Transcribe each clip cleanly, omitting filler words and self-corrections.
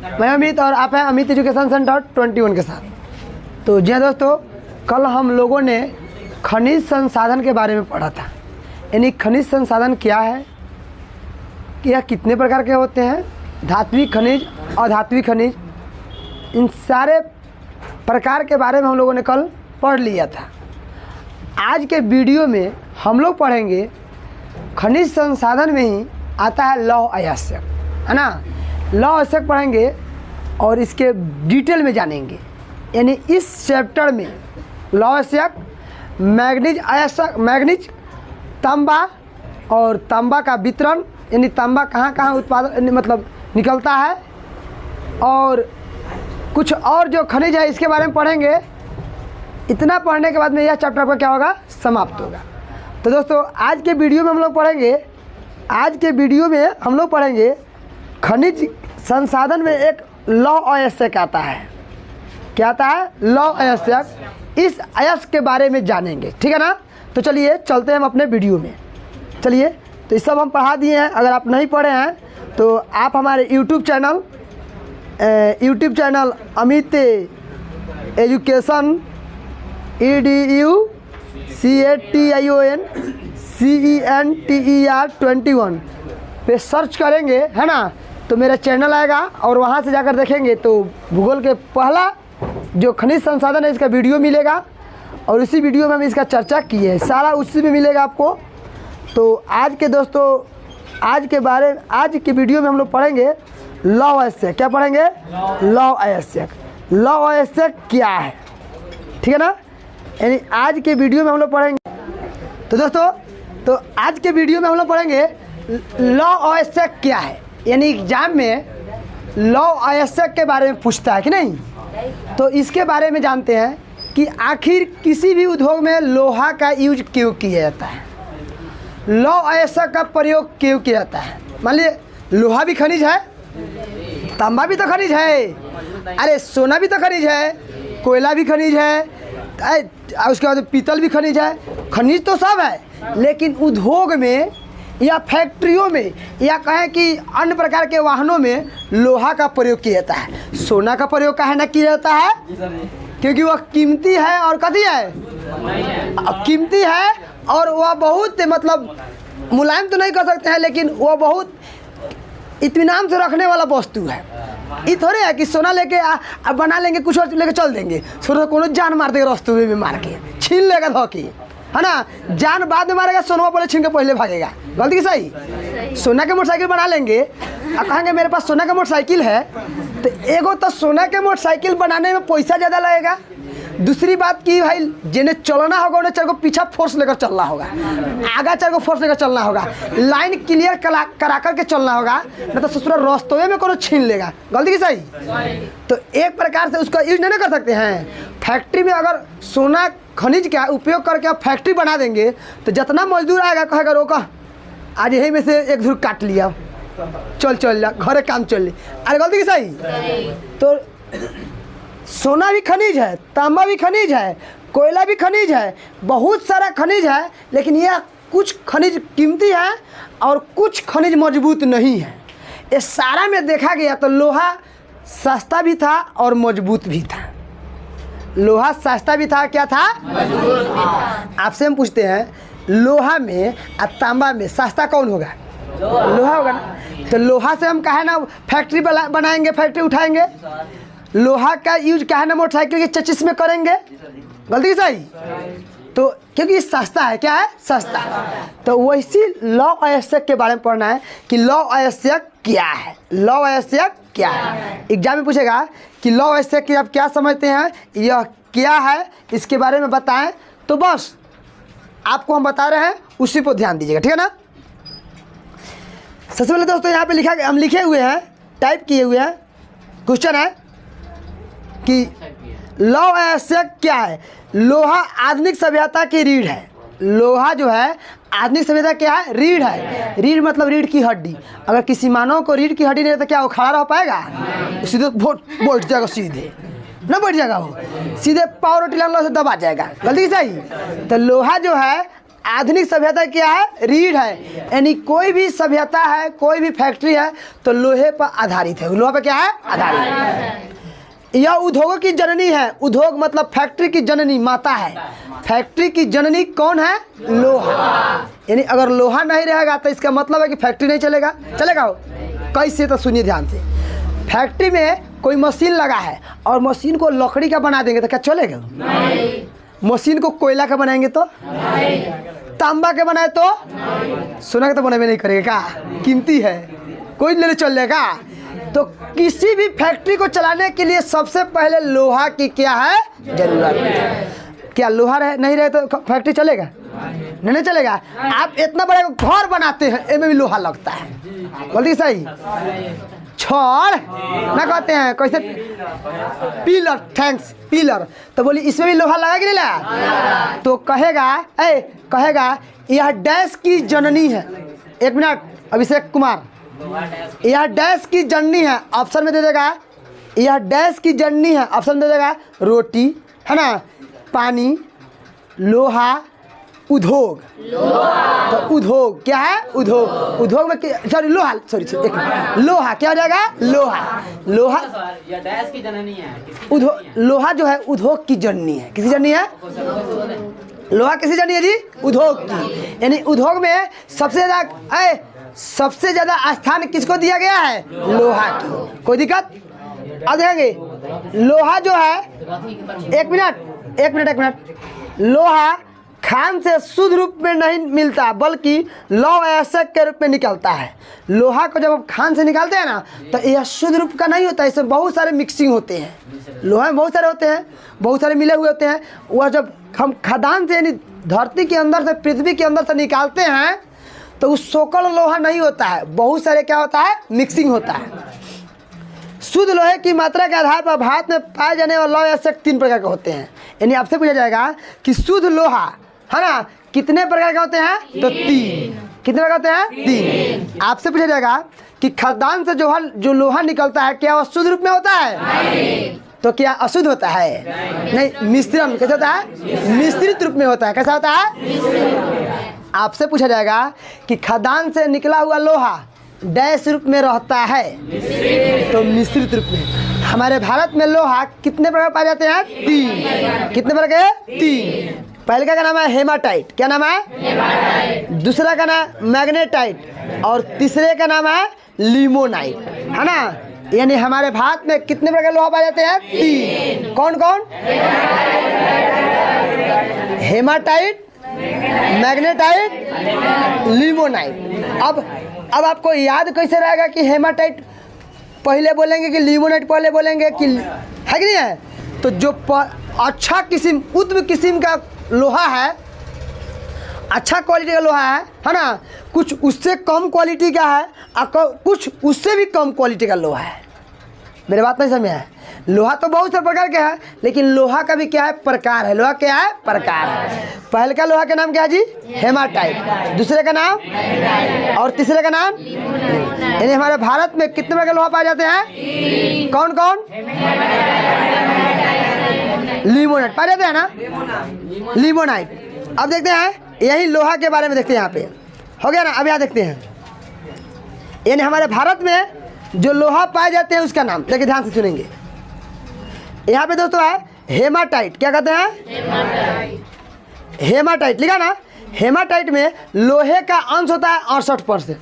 मैं अमित और आप हैं अमित एजुकेशन सेंटर 21 के साथ। तो जी हाँ दोस्तों, कल हम लोगों ने खनिज संसाधन के बारे में पढ़ा था। यानी खनिज संसाधन क्या है, यह कितने प्रकार के होते हैं, धात्विक खनिज, अधात्विक खनिज, इन सारे प्रकार के बारे में हम लोगों ने कल पढ़ लिया था। आज के वीडियो में हम लोग पढ़ेंगे खनिज संसाधन में ही आता है लौह अयस्क, है ना। लौह अयस्क पढ़ेंगे और इसके डिटेल में जानेंगे। यानी इस चैप्टर में लौह अयस्क, मैग्नीज अयस्क, मैग्नीज, तांबा और तांबा का वितरण, यानी तांबा कहाँ कहाँ उत्पादन मतलब निकलता है, और कुछ और जो खनिज है इसके बारे में पढ़ेंगे। इतना पढ़ने के बाद में यह चैप्टर आपका क्या होगा, समाप्त होगा। तो दोस्तों आज के वीडियो में हम लोग पढ़ेंगे, खनिज संसाधन में एक लौह अयस्क आता है। क्या आता है? लौह अयस्क। इस अयस्क के बारे में जानेंगे, ठीक है ना। तो चलिए चलते हैं हम अपने वीडियो में। चलिए, तो ये सब हम पढ़ा दिए हैं। अगर आप नहीं पढ़े हैं तो आप हमारे YouTube channel Amit education EDUCATIONCENTER 21 पे सर्च करेंगे, है ना, तो मेरा चैनल आएगा और वहाँ से जाकर देखेंगे तो भूगोल के पहला जो खनिज संसाधन है इसका वीडियो मिलेगा, और उसी वीडियो में हम इसका चर्चा किए हैं, सारा उसी में मिलेगा आपको। तो आज के वीडियो में हम लोग पढ़ेंगे लौह अयस्क। क्या पढ़ेंगे? लौह अयस्क। लौह अयस्क क्या है, ठीक है ना। यानी आज के वीडियो में हम लोग पढ़ेंगे। तो दोस्तों, तो आज के वीडियो में हम लोग पढ़ेंगे लौह अयस्क क्या है। यानी एग्जाम में लौह अयस्क के बारे में पूछता है कि नहीं, तो इसके बारे में जानते हैं कि आखिर किसी भी उद्योग में लोहा का यूज क्यों किया जाता है, लौह अयस्क का प्रयोग क्यों किया जाता है। मान लीजिए लोहा भी खनिज है, तांबा भी तो खनिज है, अरे सोना भी तो खनिज है, कोयला भी खनिज है, उसके बाद पीतल भी खनिज है। खनिज तो सब है, लेकिन उद्योग में या फैक्ट्रियों में या कहें कि अन्य प्रकार के वाहनों में लोहा का प्रयोग किया जाता है। सोना का प्रयोग काहे ना किया जाता है? क्योंकि वह कीमती है और कथी है, कीमती है, और वह बहुत मतलब मुलायम तो नहीं कर सकते हैं, लेकिन वह बहुत इत्मीनान से रखने वाला वस्तु है। ये थोड़े है कि सोना लेके बना लेंगे, कुछ और लेके चल देंगे, सोना को जान मार देगा, रास्ते में मार के छीन लेगा धोके, है ना। जान बाद में मारेगा, सोना पहले छीन के पहले भागेगा। गलती की सही? सोना के मोटरसाइकिल बना लेंगे और कहेंगे मेरे पास सोना का मोटरसाइकिल है, तो एगो तो सोना के मोटरसाइकिल बनाने में पैसा ज़्यादा लगेगा। दूसरी बात की भाई, जिन्हें चलना होगा उन्हें चार को पीछा फोर्स लेकर चलना होगा, आगा चार को फोर्स लेकर चलना होगा, लाइन क्लियर करा करके चलना होगा, नहीं तो ससुरा रास्ते में कोनो छीन लेगा। गलती की सही? तो एक प्रकार से उसका यूज नहीं कर सकते हैं। फैक्ट्री में अगर सोना खनिज का उपयोग करके आप फैक्ट्री बना देंगे तो जितना मजदूर आएगा कहेगा रोका, आज यही में से एक धूर काट लिया, चल जा घरे काम चल ली। अरे गलती की सही? तो सोना भी खनिज है, तांबा भी खनिज है, कोयला भी खनिज है, बहुत सारा खनिज है, लेकिन यह कुछ खनिज कीमती है और कुछ खनिज मजबूत नहीं है। ये सारा में देखा गया तो लोहा सस्ता भी था और मजबूत भी था। लोहा सस्ता भी था, क्या था? मजबूत। आपसे हम पूछते हैं लोहा में और तांबा में सस्ता कौन होगा? लोहा होगा ना। तो लोहा से हम कहे ना फैक्ट्री बनाएंगे, फैक्ट्री उठाएंगे, लोहा का यूज क्या है ना मोटरसाइकिल के चचिस में करेंगे। गलती सही? तो क्योंकि सस्ता है, क्या है? सस्ता। तो वैसी लौह अयस्क के बारे में पढ़ना है कि लौह अयस्क क्या है। लौह अयस्क क्या है, एग्जाम में पूछेगा कि लौह अयस्क की आप क्या समझते हैं, यह क्या है, इसके बारे में बताएं। तो बस आपको हम बता रहे हैं, उसी पर ध्यान दीजिएगा, ठीक है ना। सबसे पहले दोस्तों यहाँ पे हम लिखे हुए हैं, टाइप किए हुए हैं, क्वेश्चन है कि लौह अयस्क क्या है। लोहा आधुनिक सभ्यता की रीढ़ है। लोहा जो है आधुनिक सभ्यता क्या है? रीढ़ है। रीढ़ मतलब रीढ़ की हड्डी। अगर किसी मानव को रीढ़ की हड्डी नहीं है तो क्या वो खड़ा रह पाएगा? सीधे बैठ जाएगा, सीधे ना बैठ जाएगा, वो सीधे पावर रोटी लाने से दबा जाएगा। गलती सही? तो लोहा जो है आधुनिक सभ्यता क्या है? रीढ़ है। यानी कोई भी सभ्यता है, कोई भी फैक्ट्री है तो लोहे पर आधारित है। लोहा पर क्या है? आधारित है। यह उद्योगों की जननी है। उद्योग मतलब फैक्ट्री की जननी, माता है। फैक्ट्री की जननी कौन है? लोहा। यानी अगर लोहा नहीं रहेगा तो इसका मतलब है कि फैक्ट्री नहीं चलेगा। चलेगा वो कैसे? तो सुनिए ध्यान से। फैक्ट्री में कोई मशीन लगा है और मशीन को लकड़ी का बना देंगे तो क्या चलेगा? नहीं। मशीन को कोयला का बनाएंगे तो? नहीं। तांबा के बनाए तो? नहीं। सोना का तो बनाए नहीं करेगा, कीमती है, कोई ले चल लेगा। तो किसी भी फैक्ट्री को चलाने के लिए सबसे पहले लोहा की क्या है? जरूरत है। क्या लोहा नहीं रहे तो फैक्ट्री चलेगा? नहीं चलेगा। आप इतना बड़ा घर बनाते हैं, इसमें भी लोहा लगता है। बोलिए सही? छड़ ना कहते हैं कैसे? पिलर। Thanks, pillar. तो बोली इसमें भी लोहा लगा कि नहीं लगा? तो कहेगा यह डैश की जननी है। एक मिनट, अभिषेक कुमार, यह डैश की जननी है। ऑप्शन में दे देगा यह डैश की जननी है। ऑप्शन दे देगा रोटी, है ना, पानी, लोहा, उद्योग। तो उद्योग क्या है? उद्योग। उद्योग में सॉरी लोहा, लोहा क्या हो जाएगा? लोहा डैश की जननी है। उद्योग, लोहा जो है उद्योग की जननी है। किसी जननी है? लोहा किसी जननी है जी? उद्योग की। यानी उद्योग में सबसे ज्यादा स्थान किसको दिया गया है? लोहा की। कोई दिक्कत? अब देखेंगे लोहा जो है, एक मिनट, लोहा खान से शुद्ध रूप में नहीं मिलता बल्कि लौह अयस्क के रूप में निकलता है। लोहा को जब हम खान से निकालते हैं ना तो यह शुद्ध रूप का नहीं होता, इसमें बहुत सारे मिक्सिंग होते हैं। लोहा में बहुत सारे होते हैं, बहुत सारे मिले हुए होते हैं। वह जब हम खदान से यानी धरती के अंदर से, पृथ्वी के अंदर से निकालते हैं तो उस सोकल लोहा नहीं होता है, बहुत सारे क्या होता है? मिक्सिंग होता है। शुद्ध लोहे की मात्रा के आधार पर भारत में पाए जाने वाले लौह अयस्क 3 प्रकार के होते हैं। यानी आपसे पूछा जाएगा कि शुद्ध लोहा, है ना, कितने प्रकार के होते हैं? तो 3। कितने प्रकार होते हैं? 3। आपसे पूछा जाएगा कि खदान से जो लोहा निकलता है क्या वह शुद्ध रूप में होता है? नहीं। तो क्या अशुद्ध होता है? नहीं। मिश्रण कैसे होता है? मिश्रित रूप में होता है। कैसा होता है? आपसे पूछा जाएगा कि खदान से निकला हुआ लोहा डैश रूप में रहता है, तो मिश्रित रूप में। हमारे भारत में लोहा कितने प्रकार पाए जाते हैं? 3। कितने प्रकार के? 3। पहले का नाम है हेमाटाइट। क्या नाम है? हेमाटाइट। दूसरा का नाम मैग्नेटाइट और तीसरे का नाम है लिमोनाइट, है ना। यानी हमारे भारत में कितने प्रकार के लोहा पाए जाते हैं? 3। कौन कौन? Haematite, magnetite, limonite. अब आपको याद कैसे रहेगा कि हेमाटाइट पहले बोलेंगे कि लिमोनाइट पहले बोलेंगे कि, है कि नहीं है? तो जो अच्छा किस्म, उत्तम किस्म का लोहा है, अच्छा क्वालिटी का लोहा है ना, कुछ उससे कम क्वालिटी का है और कुछ उससे भी कम क्वालिटी का लोहा है। मेरे बात नहीं समझ है? लोहा तो बहुत से प्रकार के है, लेकिन लोहा का भी क्या है? प्रकार है। लोहा क्या है? प्रकार है। पहले का लोहा का नाम क्या है जी? हेमाटाइट। दूसरे का नाम और तीसरे का नाम? यानी हमारे भारत में कितने प्रकार के लोहा पाए जाते हैं? कौन कौन? लिमोनाइट पाए जाते हैं ना, लिमोनाइट। अब देखते हैं यही लोहा के बारे में, देखते हैं यहाँ पे हो गया ना। अब यहाँ देखते हैं यानी हमारे भारत में जो लोहा पाए जाते हैं उसका नाम, देखिए ध्यान से सुनेंगे। यहाँ पे दोस्तों है हेमाटाइट। क्या कहते हैं? हेमाटाइट लिखा ना। हेमाटाइट में लोहे का अंश होता है 68%।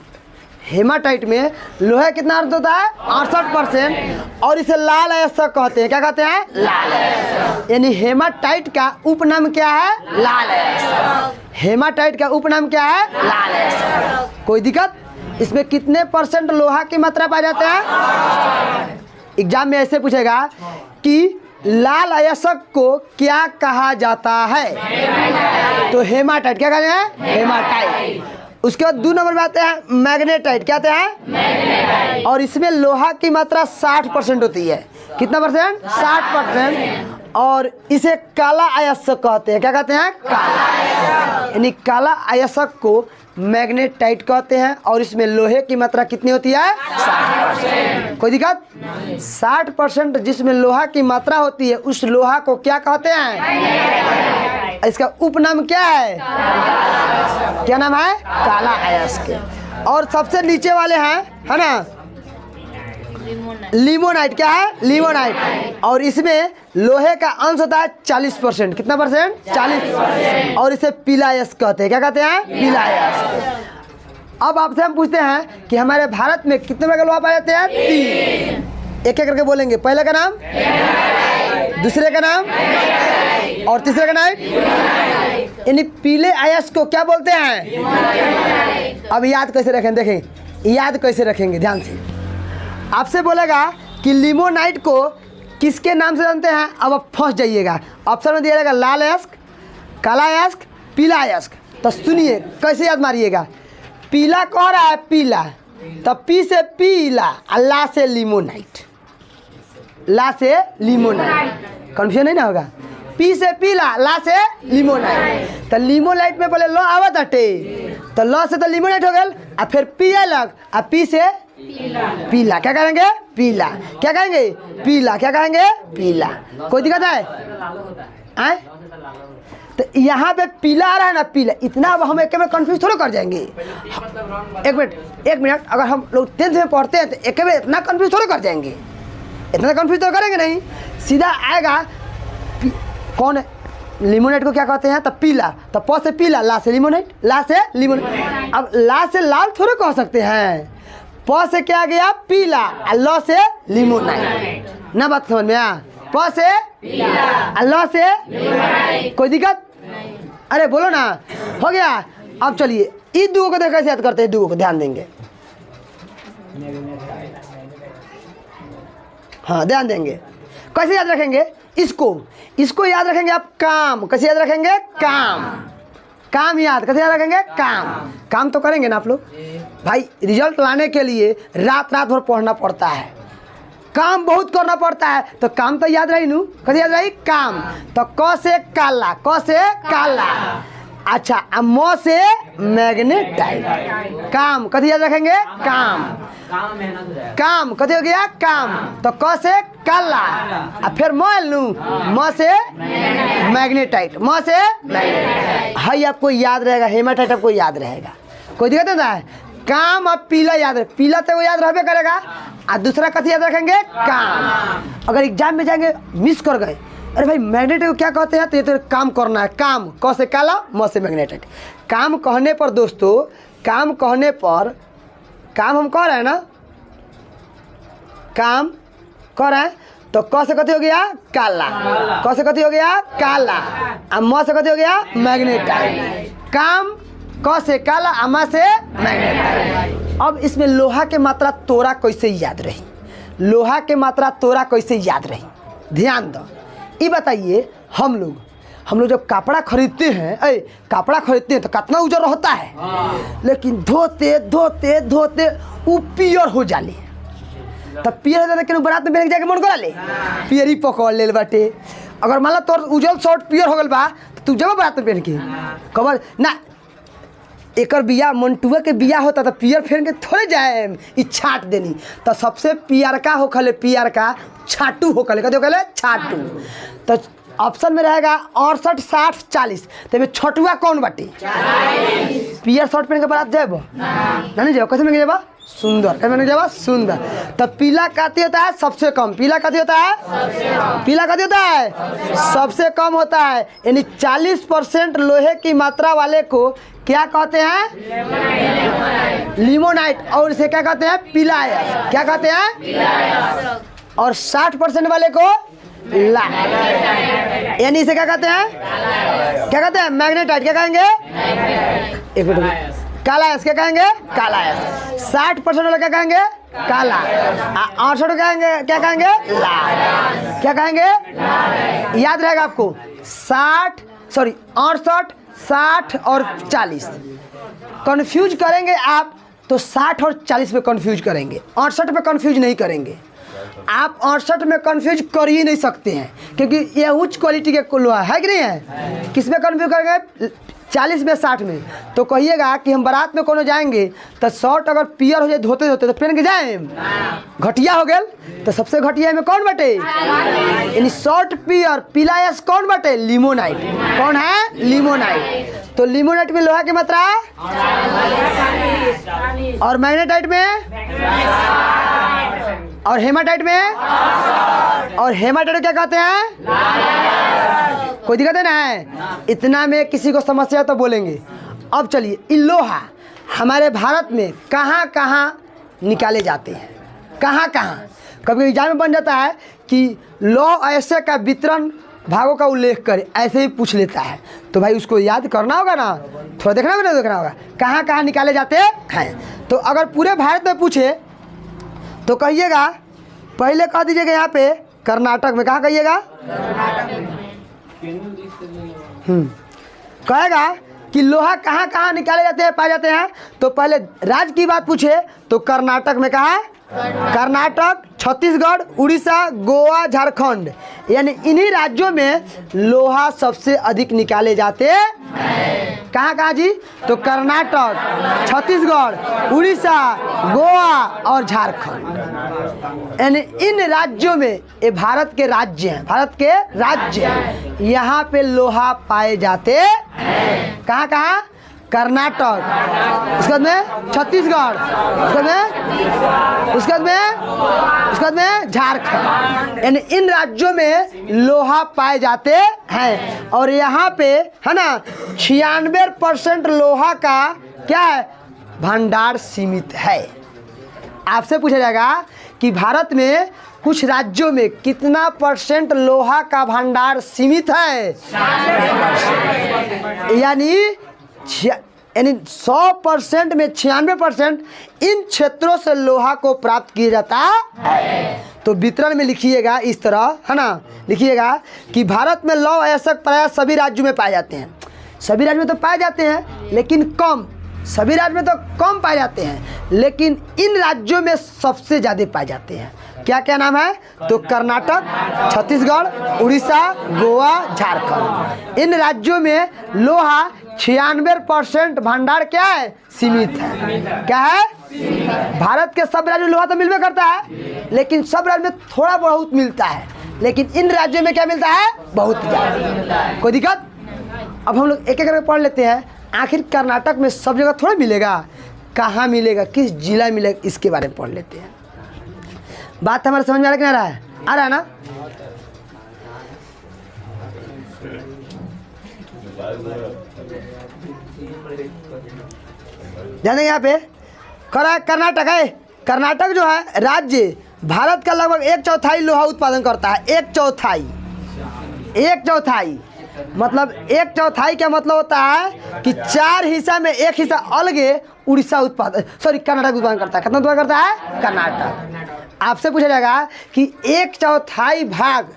हेमाटाइट में लोहे कितना अंश होता है? 68%। और इसे लाल अयस्क कहते हैं। क्या कहते हैं? लाल अयस्क। यानी हेमाटाइट का उपनाम क्या है? लाल अयस्क। हेमाटाइट का उपनाम क्या है? लाल अयस्क। कोई दिक्कत? इसमें कितने % लोहा की मात्रा पाई जाते हैं? एग्जाम में ऐसे पूछेगा कि लाल अयस्क को क्या कहा जाता है? तो हेमाटाइट। क्या कहते हैं? हेमाटाइट। उसके बाद 2 नंबर में आते हैं मैग्नेटाइट। क्या आते हैं? मैग्नेटाइट। और इसमें लोहा की मात्रा 60% होती है। कितना %? 60%। और इसे काला अयस्क कहते हैं। क्या कहते हैं? काला अयस्क। यानी काला अयस्क को मैग्नेटाइट कहते हैं। और इसमें लोहे की मात्रा कितनी होती है? 60%। कोई दिक्कत? 60% जिसमें लोहा की मात्रा होती है उस लोहा को क्या कहते हैं? इसका उपनाम क्या है? क्या नाम है? काला अयस्क। और सबसे नीचे वाले हैं, है ना, लिमोनाइट। क्या है? लिमोनाइट। और इसमें लोहे का अंश होता है 40%। कितना परसेंट? 40%। और इसे पीला अयस्क कहते हैं। क्या कहते हैं? पीला अयस्क। अब आपसे हम पूछते हैं कि हमारे भारत में कितने प्रकार के लोहा पाए जाते हैं? 3। एक एक करके बोलेंगे। पहले का नाम, दूसरे का नाम और तीसरे का नाम। यानी पीले अयस्क को क्या बोलते हैं? अब याद कैसे रखें, देखें याद कैसे रखेंगे ध्यान से। आपसे बोलेगा कि लिमोनाइट को किसके नाम से जानते हैं? अब आप फंस जाइएगा। ऑप्शन में दिया जाएगा लाल अयस्क, काला अयस्क, पीला अयस्क। तो सुनिए कैसे याद मारिएगा। पीला कह रहा है पीला, तो पी से पीला और ला से लिमोनाइट। ला से लिमोनाइट, कंफ्यूजन नहीं ना होगा। पी से पीला, ला से लिमोनाइट। तो लिमोनाइट में पहले लॉ आवत हटे, तो लॉ से तो लिमोनाइट हो गया, और फिर पी अलग, और पी से पीला। क्या करेंगे? पीला। क्या कहेंगे? पीला। क्या कहेंगे? पीला। कोई दिक्कत है? आए? तो यहाँ पे पीला आ रहा है ना, पीला। इतना अब हम एक में कंफ्यूज थोड़ा कर जाएंगे। एक मिनट अगर हम लोग 10th में पढ़ते हैं तो एक में इतना कंफ्यूज थोड़ा कर जाएंगे। इतना कंफ्यूज तो करेंगे नहीं, सीधा आएगा। कौन है? लिमोनेट को क्या कहते हैं? तो पीला। तो प से पीला, ला से लिमोनेट, ला से लिमोनेट। अब ला से लाल थोड़े कह सकते हैं। प से क्या गया? पीला, और ल से लिमोनाइट। ना बात समझ में आ? प से पीला, ल से लिमोनाइट। कोई दिक्कत? अरे बोलो ना, हो गया। अब चलिए इस दुगो को कैसे याद करते हैं, दुगो को ध्यान देंगे। हाँ ध्यान देंगे। कैसे याद रखेंगे इसको याद रखेंगे आप काम। कैसे याद रखेंगे? काम याद कैसे याद रखेंगे? काम तो करेंगे ना आप लोग। भाई रिजल्ट लाने के लिए रात भर पढ़ना पड़ता है, काम बहुत करना पड़ता है, तो काम तो याद रही नू। कैसे याद रही? काम। तो क से काला, क से काला। अच्छा, अब म से मैग्नेटाइट। काम कैसे याद रखेंगे? काम कैसे हो गया? काम। तो क से काला, और फिर म से मैग्नेटाइट। म से मैग्नेटाइट। हाई आपको याद रहेगा, हेमाटाइट आपको याद रहेगा। कोई दिक्कत नहीं है? काम। अब पीला याद है, पीला तो वो याद रहबे करेगा। और दूसरा कैसे याद रखेंगे? काम। अगर एग्जाम में जाएंगे मिस कर गए, अरे भाई मैग्नेटाइट को क्या कहते हैं, तो ये तो काम करना है। काम, क से काला, म से मैग्नेटाइट। काम कहने पर दोस्तों, काम कहने पर, काम हम कह रहे हैं ना, काम कह रहे हैं, तो क से कथी हो गया? काला। क से कथी हो गया? काला। और म से कथी हो गया? मैग्नेटाइट। काम, क से काला, और म से मैग्नेटाइट। अब इसमें लोहा के मात्रा तोरा कैसे याद रही? लोहा के मात्रा तोरा कैसे याद रही? ध्यान दो। ये बताइए, हम लोग जब कपड़ा खरीदते हैं, कपड़ा खरीदते हैं तो कितना उजर होता है, लेकिन धोते धोते धोते वो पियर हो जाले। तब पियर हो, लेकिन बारात में जाके मन करा ले पियर ही पकड़ ले बाटे। अगर मान लो तोर उजल शर्ट पियर हो गल बा, तो तू जब बारात में पहन के कबर ना, एकर बिया मंटुआ के बिया होता तो पियर पहन के थोड़े जाए, ई छाट देनी। तो सबसे पियर का हो खले, पियर का छाटू हो खले, कहते हो खले छाटू। तो ऑप्शन में रहेगा 68, 60, 40। तो में छटुआ कौन बाटी? पियर शर्ट पहन के बारात जाएब ना? नहीं जाओ। कैसे में जाएबा? सुंदर। कैसे में जाएबा? सुंदर। तो पीला काती होता है सबसे कम। पीला काती होता है? पीला काती होता है? सबसे कम होता है। यानी 40% लोहे की मात्रा वाले को क्या कहते हैं? लिमोनाइट। और इसे क्या कहते हैं? पीला अयस्क। क्या कहते हैं? और 60% वाले को ला, यानी इसे क्या कहते हैं? क्या कहते हैं? मैग्नेटाइट। क्या कहेंगे? एक मिनट, काला अयस्क। क्या कहेंगे? काला अयस्क। 60% वाले क्या कहेंगे? काला। 68 कहेंगे, क्या कहेंगे? लाल। क्या कहेंगे? याद रहेगा आपको। 68, 60 और 40 कंफ्यूज करेंगे आप तो 60 और 40 में कंफ्यूज करेंगे, 68 में कंफ्यूज नहीं करेंगे। आप 68 में कंफ्यूज कर ही नहीं सकते हैं, क्योंकि ये उच्च क्वालिटी के लोहा है कि नहीं है। किस में कंफ्यूज करेंगे? 40 में 60 में। तो कहिएगा कि हम बारात में कोनो जाएंगे तो शर्ट अगर पियर हो जाए धोते धोते तो पहन के जाए, घटिया हो गया। तो सबसे घटिया में कौन बटे, यानी शर्ट पियर पीला यस कौन बटे, लिमोनाइट। कौन है, लिमोनाइट। तो लिमोनाइट में लोहा की मात्रा, और मैग्नेटाइट में, और हेमाटाइट में, और हेमाटाइट क्या कहते हैं, कोई दिक्कत है ना। इतना में किसी को समस्या तो बोलेंगे। अब चलिए, ये लोहा हमारे भारत में कहाँ कहाँ निकाले जाते हैं, कहाँ कहाँ। कभी एग्जाम में बन जाता है कि लौह अयस्क का वितरण भागों का उल्लेख करे, ऐसे ही पूछ लेता है। तो भाई उसको याद करना होगा ना, थोड़ा देखना होगा ना, देखना होगा कहाँ कहाँ निकाले जाते हैं। तो अगर पूरे भारत में पूछे तो कहिएगा, पहले कह दीजिएगा यहाँ पे कर्नाटक में। कहाँ कहिएगा, कहेगा कि लोहा कहाँ कहाँ निकाले जाते हैं, पाए जाते हैं। तो पहले राज्य की बात पूछे तो कर्नाटक में, कहा कर्नाटक, छत्तीसगढ़, उड़ीसा, गोवा, झारखंड, यानी इन्हीं राज्यों में लोहा सबसे अधिक निकाले जाते हैं। कहाँ कहाँ जी, तो कर्नाटक, छत्तीसगढ़, उड़ीसा, गोवा और झारखंड, यानी इन राज्यों में, ये भारत के राज्य हैं, भारत के राज्य हैं, यहाँ पे लोहा पाए जाते हैं। कहाँ कहाँ, कर्नाटक, उसके बाद में छत्तीसगढ़, उसके बाद में झारखंड, यानी इन राज्यों में लोहा पाए जाते हैं। और यहाँ पे है ना 96% लोहा का क्या है, भंडार सीमित है। आपसे पूछा जाएगा कि भारत में कुछ राज्यों में कितना % लोहा का भंडार सीमित है, यानी 100% में 96% इन क्षेत्रों से लोहा को प्राप्त किया जाता है। तो वितरण में लिखिएगा इस तरह, है ना, लिखिएगा कि भारत में लौह अयस्क प्रायः सभी राज्यों में पाए जाते हैं। सभी राज्यों में तो पाए जाते हैं लेकिन कम, सभी राज्यों में तो कम पाए जाते हैं, लेकिन इन राज्यों में सबसे ज़्यादा पाए जाते हैं। क्या क्या नाम है, तो कर्नाटक, छत्तीसगढ़, उड़ीसा, गोवा, झारखंड, इन राज्यों में लोहा 96% भंडार क्या है, सीमित है। क्या है, भारत के सब राज्यों में लोहा तो मिलवे करता है, लेकिन सब राज्य में थोड़ा बहुत मिलता है, लेकिन इन राज्यों में क्या मिलता है, बहुत ज़्यादा। कोई दिक्कत। अब हम लोग एक एक करके पढ़ लेते हैं। आखिर कर्नाटक में सब जगह थोड़ा मिलेगा, कहाँ मिलेगा, किस जिला में मिलेगा, इसके बारे में पढ़ लेते हैं। बात हमारे समझ में आ रहा है, आ रहा है ना। जानेंगे यहाँ पे कर्नाटक है। कर्नाटक जो है राज्य भारत का लगभग 1/4 लोहा उत्पादन करता है। 1/4, 1/4 मतलब 1/4 का मतलब होता है कि 4 हिस्सा में 1 हिस्सा अलगे उड़ीसा उत्पादन, सॉरी कर्नाटक उत्पादन करता है। कितना उत्पादन करता है, कर्नाटक। आपसे पूछा जाएगा कि 1/4 भाग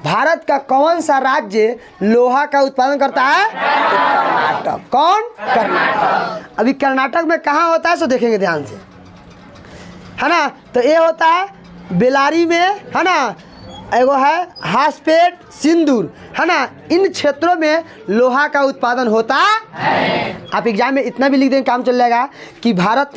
भारत का कौन सा राज्य लोहा का उत्पादन करता है, तो कर्नाटक। कौन, कर्नाटक। अभी कर्नाटक में कहाँ होता है सो देखेंगे ध्यान से, है ना। तो ये होता है बेलारी में, है ना, एगो है हासपेट, सिंदूर, है ना। इन क्षेत्रों में लोहा का उत्पादन होता है। आप एग्जाम में इतना भी लिख देंगे काम चल जाएगा कि भारत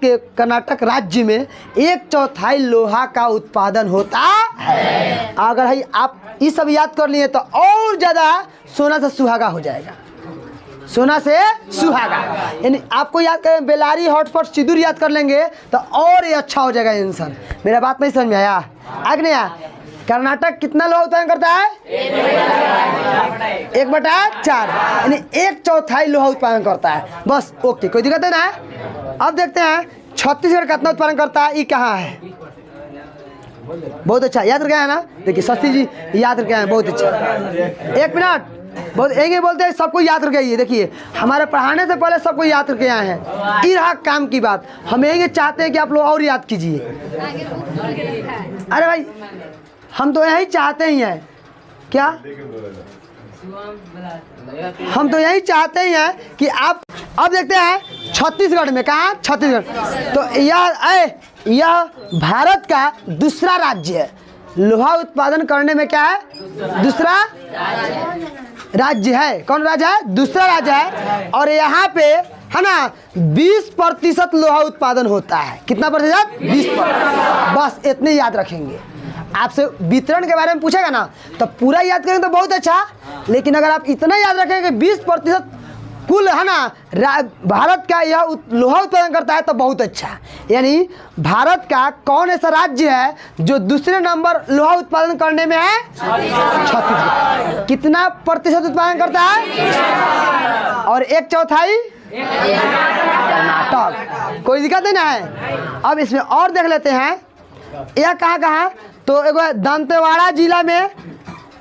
के कर्नाटक राज्य में 1/4 लोहा का उत्पादन होता है। अगर भाई आप ये सब याद कर लिए तो और ज़्यादा सोना से सुहागा हो जाएगा, सोना से सुहागा। यानी आपको याद करें बेलारी, हॉटस्पॉट, सिंदूर याद कर लेंगे तो और ये अच्छा हो जाएगा आंसर। मेरा बात नहीं समझ में आया, आगे नहीं आया। कर्नाटक कितना लोहा उत्पादन करता है, 1/4, यानी 1/4 लोहा उत्पादन करता है। बस ओके, कोई दिक्कत है ना। अब देखते हैं छत्तीसगढ़ कितना उत्पादन करता है, ये कहाँ है। बहुत अच्छा याद रखे हैं ना, देखिए शशि जी याद रखे हैं, बहुत अच्छा। 1 मिनट, बहुत एक बोलते हैं सबको याद रखे। ये देखिए हमारे पढ़ाने से पहले सबको याद रखे आए हैं। ये रहा काम की बात, हम यही चाहते हैं कि आप लोग और याद कीजिए। अरे भाई हम तो यही चाहते ही हैं, क्या हम तो यही चाहते ही हैं कि आप। अब देखते हैं छत्तीसगढ़ में, कहाँ, छत्तीसगढ़। तो यह भारत का दूसरा राज्य है लोहा उत्पादन करने में। क्या है, दूसरा, राज्य है। कौन राज्य है? दूसरा राज्य है। और यहाँ पे है ना 20% लोहा उत्पादन होता है। कितना प्रतिशत? 20%। बस इतने याद रखेंगे। आपसे वितरण के बारे में पूछेगा ना तो पूरा याद करेंगे तो बहुत अच्छा, लेकिन अगर आप इतना याद रखेंगे 20% कुल है ना भारत का यह लोहा उत्पादन करता है तो बहुत अच्छा। यानी भारत का कौन ऐसा राज्य है जो दूसरे नंबर लोहा उत्पादन करने में है? 36। कितना प्रतिशत उत्पादन करता है? और 1/4 कर्नाटक। कोई दिक्कत नहीं ना है। अब इसमें और देख लेते हैं यह कहाँ तो एगो दंतेवाड़ा जिला में,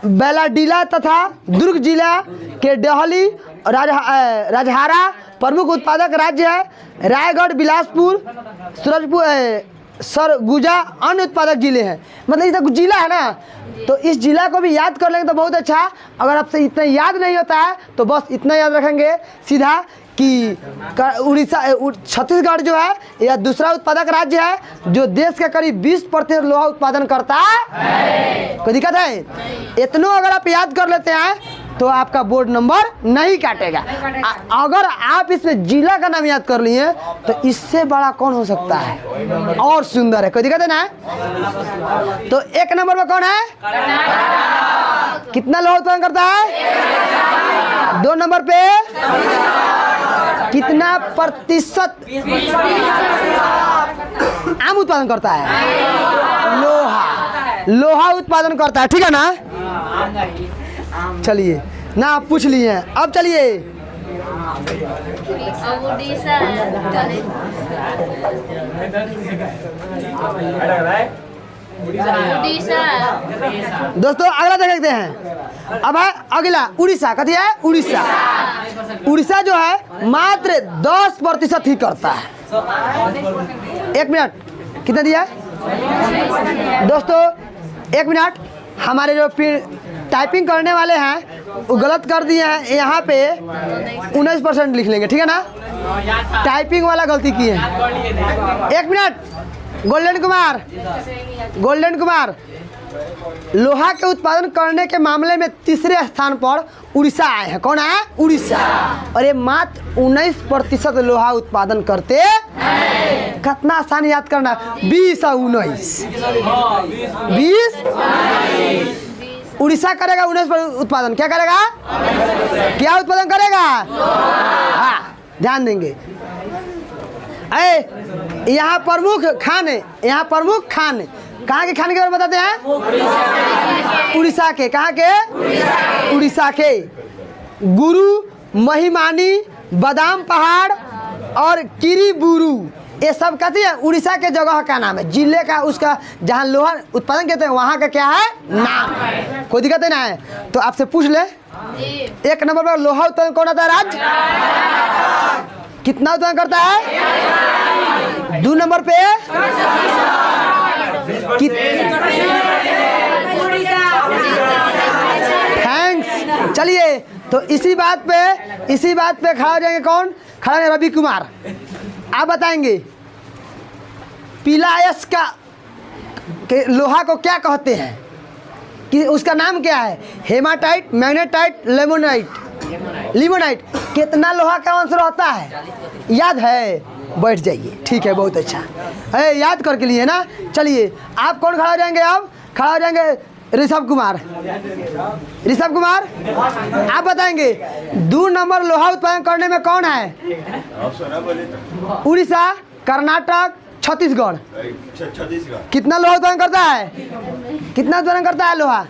बेलाडीला तथा दुर्ग जिला के डेहली राजहारा प्रमुख उत्पादक राज्य है। रायगढ़, बिलासपुर, सूरजपुर, सरगुजा अन्य उत्पादक जिले हैं। मतलब इतना कुछ जिला है ना, तो इस जिला को भी याद कर लेंगे तो बहुत अच्छा। अगर आपसे इतना याद नहीं होता है तो बस इतना याद रखेंगे सीधा कि उड़ीसा छत्तीसगढ़ जो है यह दूसरा उत्पादक राज्य है जो देश का करीब 20% लोहा उत्पादन करता है। कोई दिक्कत है? इतना अगर आप याद कर लेते हैं तो आपका बोर्ड नंबर नहीं काटेगा। अगर आप इसमें जिला का नाम याद कर लिए तो इससे बड़ा कौन हो सकता है और सुंदर है। कोई दिक्कत है ना? तो 1 नंबर में कौन है? कितना लोहा उत्पादन करता है? 2 नंबर पे कितना प्रतिशत आम उत्पादन करता है? लोहा उत्पादन करता है। ठीक है ना? चलिए ना आप पूछ लिए हैं। अब चलिए दोस्तों अगला देखते हैं। अब है अगला उड़ीसा। कथी है? उड़ीसा। उड़ीसा जो है मात्र 10% ही करता है। 1 मिनट कितना दिया दोस्तों? 1 मिनट। हमारे जो टाइपिंग करने वाले हैं वो गलत कर दिए हैं। यहाँ पे 19% लिख लेंगे। ठीक है ना? टाइपिंग वाला गलती की है। 1 मिनट। गोल्डन कुमार लोहा के उत्पादन करने के मामले में तीसरे स्थान पर उड़ीसा आए हैं। कौन है? उड़ीसा। और ये मात्र 19% लोहा उत्पादन करते हैं। कितना आसान याद करना, 20 और 19। 20 उड़ीसा करेगा 19% उत्पादन। क्या करेगा? क्या उत्पादन करेगा? हाँ ध्यान देंगे। यहाँ प्रमुख खान है। यहाँ प्रमुख खान कहाँ के खान के बारे में बताते हैं? उड़ीसा के। कहाँ के? उड़ीसा के। गुरु, महिमानी, बादाम पहाड़ और किरीबुरु, ये सब कहते हैं उड़ीसा के जगह का नाम है। जिले का उसका जहाँ लोहा उत्पादन कहते हैं वहाँ का क्या है? नाम। कोई दिक्कत नहीं है? तो आपसे पूछ ले 1 नंबर पर लोहा उत्पादन कौन आता है? राज्य। कितना उत्पादन करता है? 2 नंबर पे थैंक्स। चलिए तो इसी बात पे खड़ा हो जाएंगे। कौन खड़ा है? रवि कुमार। आप बताएंगे पीलायस का के लोहा को क्या कहते हैं? कि उसका नाम क्या है? Haematite, magnetite, limonite. कितना लोहा का आंसर होता है? याद है? बैठ जाइए। ठीक है, बहुत अच्छा है, याद करके लिए ना। चलिए आप कौन खड़ा हो जाएंगे? अब खड़ा हो जाएंगे ऋषभ कुमार। आप बताएंगे 2 नंबर लोहा उत्पादन करने में कौन है? उड़ीसा, कर्नाटक, छत्तीसगढ़। कितना लोहा उत्पादन करता है? कितना उत्पादन करता है लोहा?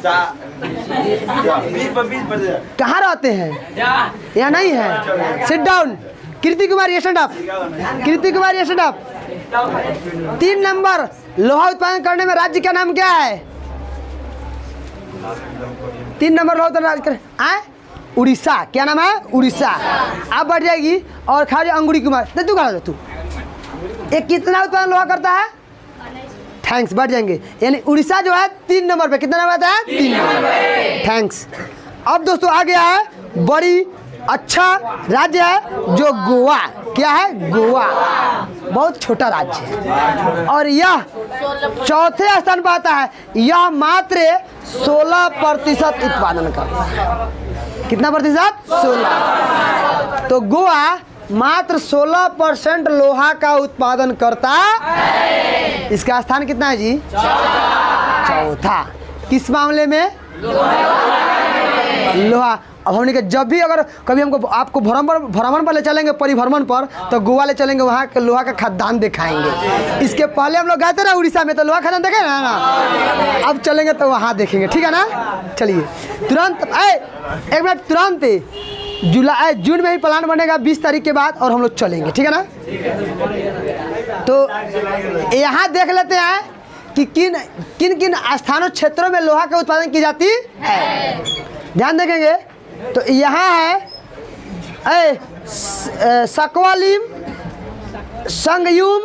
20%। कहाँ रहते हैं? यहाँ नहीं है। Sit down. कीर्ति कुमार ये स्टैंड अप। 3 नंबर लोहा उत्पादन करने में राज्य का नाम क्या है? 3 नंबर लोहा उत्पादन राज्य उड़ीसा। क्या नाम है? उड़ीसा। आप बढ़ जाएगी और खा जाए अंगूरी कुमार। तू खा तू। एक कितना उत्पादन लोहा करता है? थैंक्स। बढ़ जाएंगे। यानी उड़ीसा जो है 3 नंबर पे। कितना नंबर आता है? 3 नंबर। थैंक्स। अब दोस्तों आ गया है बड़ी अच्छा राज्य है जो गोवा। क्या है? गोवा। बहुत छोटा राज्य है। और यह चौथे स्थान पर आता है, यह मात्र 16% उत्पादन करता है। कितना प्रतिशत? 16। तो गोवा मात्र 16% लोहा का उत्पादन करता है। इसका स्थान कितना है जी? चौथा। किस मामले में? लोहा। अब हमने जब भी अगर कभी हमको आपको भ्रमण पर ले चलेंगे, परिभ्रमण पर, तो गोवा ले चलेंगे, वहाँ के लोहा का खदान दिखाएंगे। इसके पहले हम लोग गए थे ना उड़ीसा में, तो लोहा खदान देखे ना। अब चलेंगे तो वहाँ देखेंगे, ठीक है ना। चलिए तुरंत एक मिनट, तुरंत जून में ही प्लान बनेगा 20 तारीख के बाद, और हम लोग चलेंगे, ठीक है ना। तो यहाँ देख लेते हैं कि किन किन स्थानों क्षेत्रों में लोहा का उत्पादन की जाती है। ध्यान देखेंगे तो यहाँ है सकवालिम, संगयुम,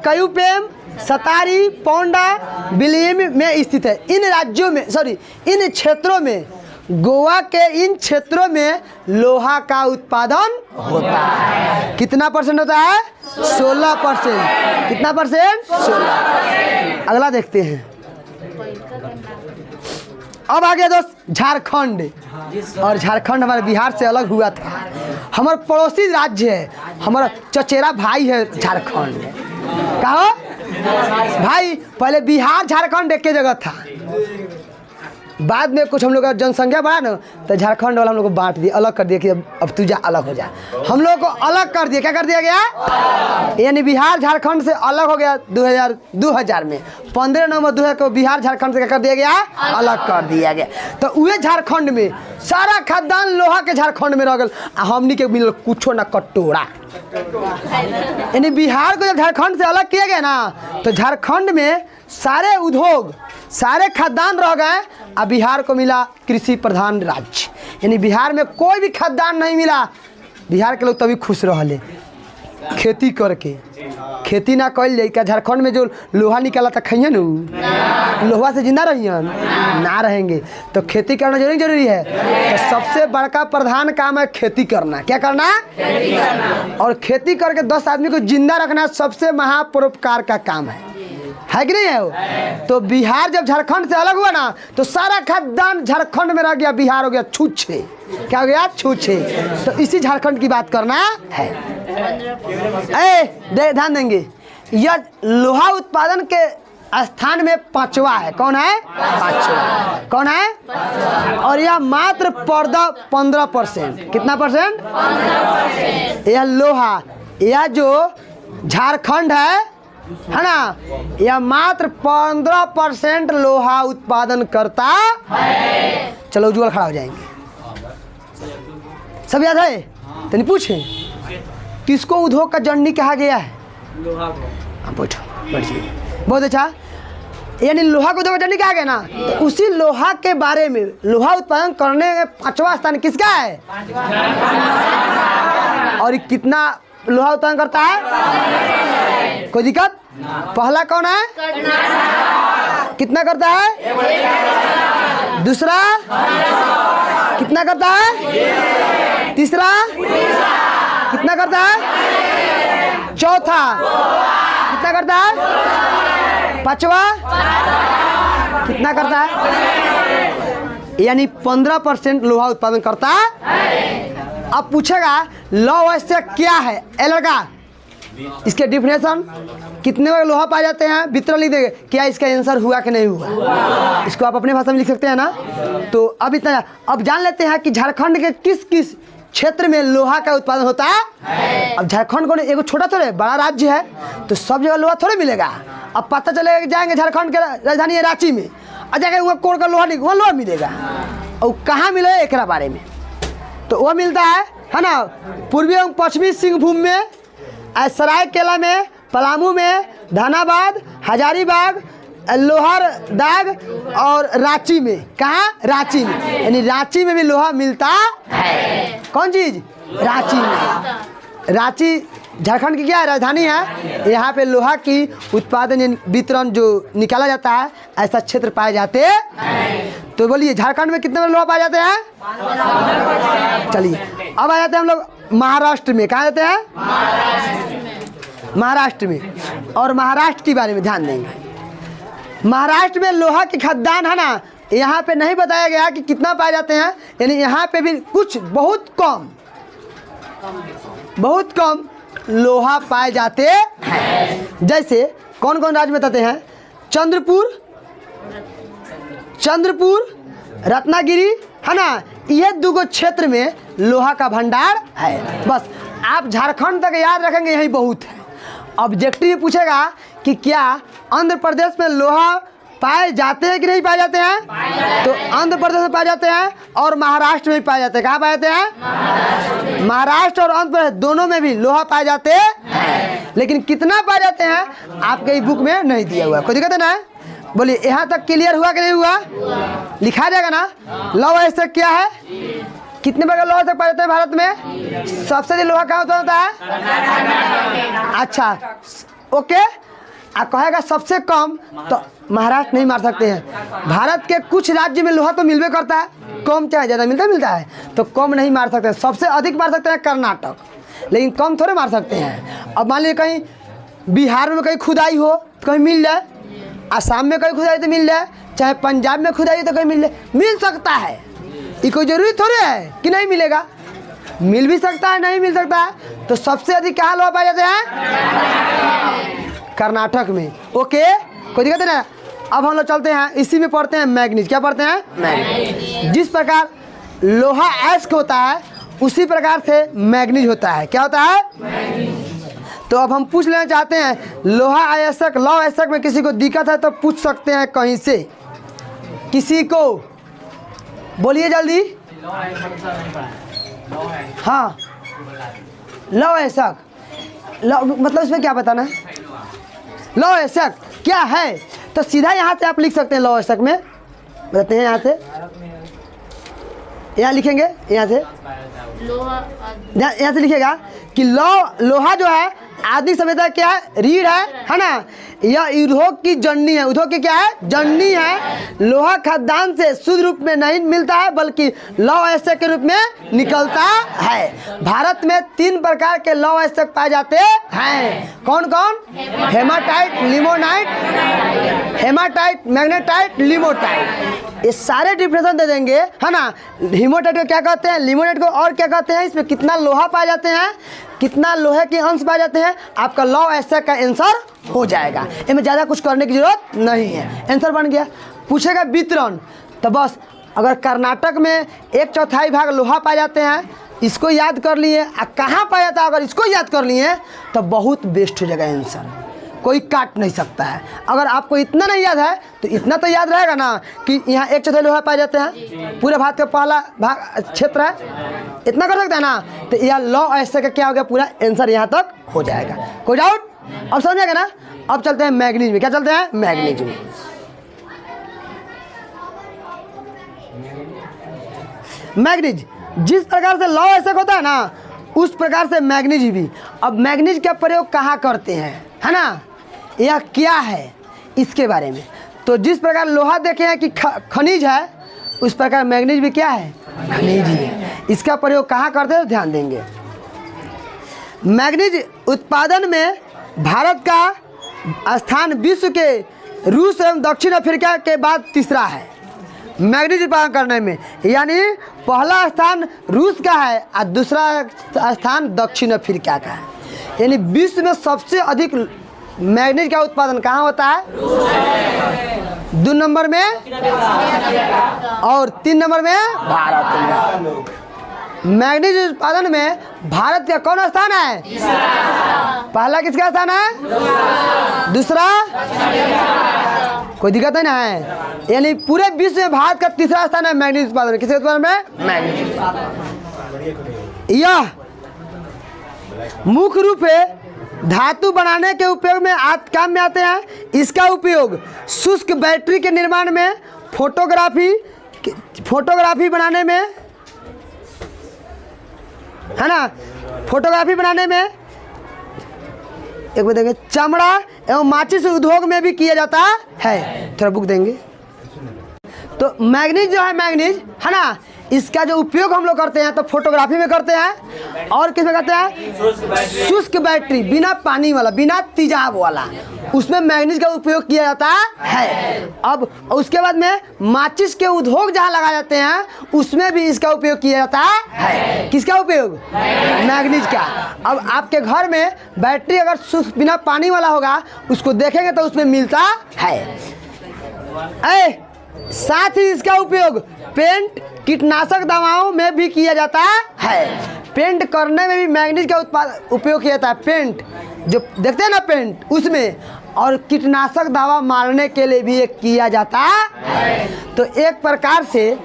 कयूपेम, सतारी, पोंडा, बिलीम में स्थित है। इन राज्यों में, इन क्षेत्रों में, गोवा के इन क्षेत्रों में लोहा का उत्पादन होता है। कितना परसेंट होता है? 16%। कितना परसेंट? 16। अगला देखते हैं। अब आ गया दोस्त झारखंड। और झारखंड हमारे बिहार से अलग हुआ था। हमारा पड़ोसी राज्य है, हमारा चचेरा भाई है झारखंड। कहा भाई, पहले बिहार झारखंड एक ही जगह था, बाद में कुछ हम लोग का जनसंख्या बढ़ा ना, तो झारखंड वाला हम लोग को बांट दिया, अलग कर दिया कि अब तू जा, अलग हो जा। हम लोग को अलग कर दिया। क्या कर दिया गया? यानी बिहार झारखंड से अलग हो गया 2000 में। 15 नवंबर 2000 को बिहार झारखंड से क्या कर दिया गया? अलग कर दिया गया। तो वही झारखंड में सारा खाद्यान्न लोहा के झारखंड में रह गया, हमनी के मिल कुछो ना कटोरा। यानी बिहार को जब झारखंड से अलग किया गया ना, तो झारखंड में सारे उद्योग, सारे खाद्यान्न रह गए, अब बिहार को मिला कृषि प्रधान राज्य। यानी बिहार में कोई भी खाद्यान्न नहीं मिला। बिहार के लोग तभी खुश रहले खेती करके। खेती ना कल जाए क्या? झारखंड में जो लोहा निकाला था खाइए न, लोहा से जिंदा रहियन ना रहेंगे। तो खेती करना जरूरी है। तो सबसे बड़का प्रधान काम है खेती करना। क्या करना? खेती करना। और खेती करके 10 आदमी को जिंदा रखना सबसे महापरोपकार का काम है कि नहीं है वो? तो बिहार जब झारखंड से अलग हुआ ना, तो सारा खाद्यान्न झारखंड में रह गया, बिहार हो गया छूछे। क्या हो गया? छूछे। तो इसी झारखंड की बात करना है। ध्यान देंगे, यह लोहा उत्पादन के स्थान में 5वां है। कौन है? 5वां। कौन है? और यह मात्र 15%। कितना परसेंट? 15%। यह लोहा, यह जो झारखंड है ना, यह मात्र 15% लोहा उत्पादन करता है। चलो उज्ज्वल खड़ा हो जाएंगे। सब याद है? तो नहीं पूछे किसको उद्योग का जननी कहा गया है? लोहा को। बैठो, बैठिए। बहुत अच्छा। यानी लोहा को उद्योग का जननी कहा गया ना, तो उसी लोहा के बारे में, लोहा उत्पादन करने में 5वां स्थान किसका है? और कितना लोहा उत्पादन करता है? कोई दिक्कत? पहला कौन है? कितना करता है? दूसरा कितना करता है? तीसरा कितना करता है? चौथा कितना करता है? 5वां कितना करता है? यानी 15% लोहा उत्पादन करता है। अब पूछेगा लौह अयस्क क्या है? ए लड़का, इसके डिफिनेशन कितने बार लोहा पाए जाते हैं वितरण लिख देंगे। क्या इसका आंसर हुआ कि नहीं हुआ? इसको आप अपने भाषा में लिख सकते हैं ना। तो अब इतना, अब जान लेते हैं कि झारखंड के किस किस क्षेत्र में लोहा का उत्पादन होता है। अब झारखंड को एगो छोटा थोड़े बड़ा राज्य है, तो सब जगह लोहा थोड़े मिलेगा। अब पता चलेगा कि जाएंगे झारखंड के राजधानी है रांची में, और जाएंगे वहाँ कोड़ का लोहा वहाँ लोहा मिलेगा। और कहाँ मिले एक बारे में, तो वह मिलता है ना, पूर्वी एवं पश्चिमी सिंहभूम में, सरायकेला में, पलामू में, धनाबाद, हजारीबाग, लोहरदाग और रांची में। कहाँ? रांची में। यानी रांची में भी लोहा मिलता है। कौन चीज़? रांची में। रांची झारखंड की क्या है? राजधानी है। यहाँ पे लोहा की उत्पादन वितरण जो निकाला जाता है, ऐसा क्षेत्र पाए जाते हैं। तो बोलिए झारखंड में कितने लोहा पाए जाते हैं? चलिए अब आ जाते हैं हम लोग महाराष्ट्र में। कहाँ जाते हैं? महाराष्ट्र में। और महाराष्ट्र के बारे में ध्यान देंगे। महाराष्ट्र में लोहा की खदान है ना, यहाँ पे नहीं बताया गया कि कितना पाए जाते हैं, यानी यहाँ पे भी कुछ बहुत कम लोहा पाए जाते हैं। जैसे कौन कौन राज्य बताते हैं? चंद्रपुर, रत्नागिरी है ना, ये दो क्षेत्र में लोहा का भंडार है। बस आप झारखंड तक याद रखेंगे, यही बहुत है। ऑब्जेक्टिव में पूछेगा कि क्या आंध्र प्रदेश में लोहा पाए जाते हैं कि नहीं पाए जाते हैं, तो आंध्र प्रदेश में पाए जाते हैं और महाराष्ट्र में भी पाए जाते हैं। कहाँ पाए जाते हैं? महाराष्ट्र और आंध्र प्रदेश दोनों में भी लोहा पाए जाते हैं, लेकिन कितना पाए जाते हैं आपके बुक में नहीं दिया हुआ। कोई दिक्कत है ना? बोलिए, यहाँ तक क्लियर हुआ कि नहीं हुआ? लिखा जाएगा ना। लौह अयस्क क्या है? कितने प्रकार लोहा तक पाए जाते हैं भारत में? सबसे अधिक लोहा कहाँ होता है? अच्छा, ओके। आप कहेगा सबसे कम, तो महाराष्ट्र नहीं मार सकते हैं। भारत के कुछ राज्य में लोहा तो मिलवे करता है, कम चाहे ज़्यादा मिलता है, तो कम नहीं मार सकते हैं। सबसे अधिक मार सकते हैं कर्नाटक, लेकिन कम थोड़े मार सकते हैं। अब मान लीजिए कहीं बिहार में कहीं खुदाई हो तो कहीं मिल जाए, आसाम में कहीं खुदाई तो मिल जाए, चाहे पंजाब में खुदाई तो कहीं मिल सकता है। ये कोई ज़रूरी थोड़े है कि नहीं मिलेगा, मिल भी सकता है, नहीं मिल सकता है। तो सबसे अधिक कहाँ लोहा पाए जाते हैं? कर्नाटक में। ओके, कोई दिक्कत नहीं। अब हम लोग चलते हैं, इसी में पढ़ते हैं मैग्नीज। क्या पढ़ते हैं? मैग्नीज। जिस प्रकार लोहा अयस्क होता है उसी प्रकार से मैग्नीज होता है। क्या होता है? तो अब हम पूछ लेना चाहते हैं, लोहा अयस्क, लौह अयस्क में किसी को दिक्कत है तो पूछ सकते हैं कहीं से, किसी को बोलिए जल्दी। हाँ, लौह अयस्क मतलब इसमें क्या बताना है? लौह अयस्क क्या है? तो सीधा यहाँ से आप लिख सकते हैं। लौह अयस्क में बताते हैं, यहाँ से यहाँ लिखेंगे, यहाँ से यहाँ से लिखेगा कि लोहा जो है आधुनिक सभ्यता क्या है? रीढ़ है ना। यह उद्योग की जननी है। उद्योग की क्या है? जननी है। लोहा खदान से शुद्ध रूप में नहीं मिलता है, बल्कि लौह अयस्क के रूप में निकलता है। भारत में 3 प्रकार के लौह अयस्क पाए जाते हैं। कौन कौन? हेमाटाइट, लिमोनाइट, मैग्नेटाइट, लिमोटाइट। ये सारे डिफिनेशन दे देंगे, है ना। हेमाटाइट को क्या कहते हैं, लिमोनाइट को और क्या कहते हैं, इसमें कितना लोहा पाए जाते हैं, कितना लोहे के अंश पाए जाते हैं, आपका लौह अयस्क का आंसर हो जाएगा। इसमें ज़्यादा कुछ करने की जरूरत नहीं है, आंसर बन गया। पूछेगा वितरण, तो बस अगर कर्नाटक में 1/4 भाग लोहा पाए जाते हैं, इसको याद कर लिए। कहाँ पाया जाता है अगर इसको याद कर लिए तो बहुत बेस्ट हो जाएगा आंसर, कोई काट नहीं सकता है। अगर आपको इतना नहीं याद है तो इतना तो याद रहेगा ना कि यहाँ 1/4 लोहा पाए जाते हैं, पूरे भारत का पहला भाग क्षेत्र है, इतना कर सकते हैं ना। तो यह लौह अयस्क का क्या हो गया, पूरा आंसर यहाँ तक हो जाएगा। कोई डाउट? अब समझेगा ना। अब चलते हैं मैग्नीज में। क्या चलते हैं? मैग्नीज में। मैग्नीज जिस प्रकार से लौह अयस्क होता है ना, उस प्रकार से मैग्नीज भी। अब मैग्नीज का प्रयोग कहाँ करते हैं, है ना, यह क्या है, इसके बारे में। तो जिस प्रकार लोहा देखे हैं कि खनिज है, उस प्रकार मैग्नीज भी क्या है? खनिज ही है। इसका प्रयोग कहाँ करते हैं, ध्यान देंगे। मैग्नीज उत्पादन में भारत का स्थान विश्व के रूस एवं दक्षिण अफ्रीका के बाद तीसरा है। मैग्नीज उत्पादन करने में, यानी पहला स्थान रूस का है और दूसरा स्थान दक्षिण अफ्रीका का है। यानी विश्व में सबसे अधिक मैग्नीज का उत्पादन कहाँ होता है? 2 नंबर में और 3 नंबर में भारत में। मैग्नीज उत्पादन में भारत का कौन स्थान है? पहला किसका स्थान है? दूसरा? कोई दिक्कत नहीं ना है। यानी पूरे विश्व में भारत का तीसरा स्थान है मैग्नीज उत्पादन में। किसके उत्पादन में? मैग्नीज। यह मुख्य रूप से धातु बनाने के उपयोग में काम में आते हैं। इसका उपयोग शुष्क बैटरी के निर्माण में, फोटोग्राफी बनाने में, है ना, फोटोग्राफी बनाने में, एक बार देंगे, चमड़ा एवं माचिस उद्योग में भी किया जाता है। थोड़ा बुक देंगे। तो मैग्नीज जो है, मैग्नीज है ना, इसका जो उपयोग हम लोग करते हैं तो फोटोग्राफी में करते हैं और किस में करते हैं? शुष्क बैटरी, बिना पानी वाला, बिना तेजाब वाला, उसमें मैग्नीज का उपयोग किया जाता है। अब उसके बाद में माचिस के उद्योग जहाँ लगाए जाते हैं उसमें भी इसका उपयोग किया जाता है। किसका उपयोग? मैग्नीज का। अब आपके घर में बैटरी अगर शुष्क बिना पानी वाला होगा उसको देखेंगे तो उसमें मिलता है। साथ ही इसका उपयोग पेंट, कीटनाशक दवाओं में भी किया जाता है। पेंट करने में भी मैग्नीज का उपयोग किया जाता है। पेंट जो देखते हैं ना पेंट, उसमें, और कीटनाशक दवा मारने के लिए भी एक किया जाता है। तो एक प्रकार से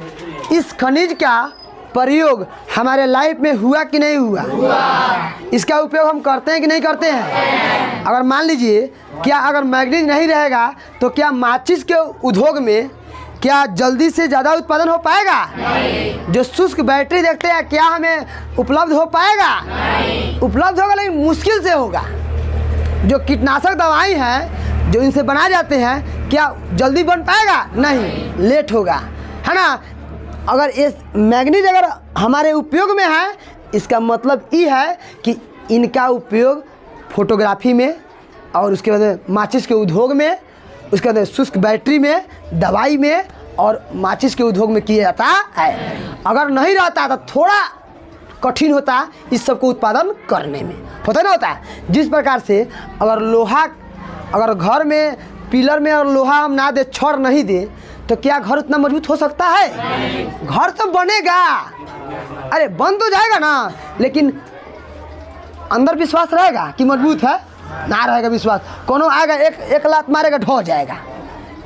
इस खनिज का प्रयोग हमारे लाइफ में हुआ कि नहीं हुआ? इसका उपयोग हम करते हैं कि नहीं करते हैं? अगर मान लीजिए क्या अगर मैग्नीज नहीं रहेगा तो क्या माचिस के उद्योग में क्या जल्दी से ज़्यादा उत्पादन हो पाएगा? नहीं। जो शुष्क बैटरी देखते हैं क्या हमें उपलब्ध हो पाएगा? नहीं। उपलब्ध होगा लेकिन मुश्किल से होगा। जो कीटनाशक दवाई हैं जो इनसे बनाए जाते हैं क्या जल्दी बन पाएगा? नहीं, लेट होगा, है ना। अगर ये मैग्नीज अगर हमारे उपयोग में है इसका मतलब ये है कि इनका उपयोग फोटोग्राफी में और उसके बाद माचिस के उद्योग में, उसके बाद शुष्क बैटरी में, दवाई में और माचिस के उद्योग में किया जाता है। अगर नहीं रहता तो थोड़ा कठिन होता इस सब को उत्पादन करने में, होता ना होता है। जिस प्रकार से अगर लोहा, अगर घर में पिलर में और लोहा हम ना दे, छड़ नहीं दे, तो क्या घर उतना मजबूत हो सकता है? घर तो बनेगा, अरे बन तो जाएगा ना, लेकिन अंदर विश्वास रहेगा कि मजबूत है? ना रहेगा विश्वास। कोनो आएगा एक लात मारेगा ढह जाएगा,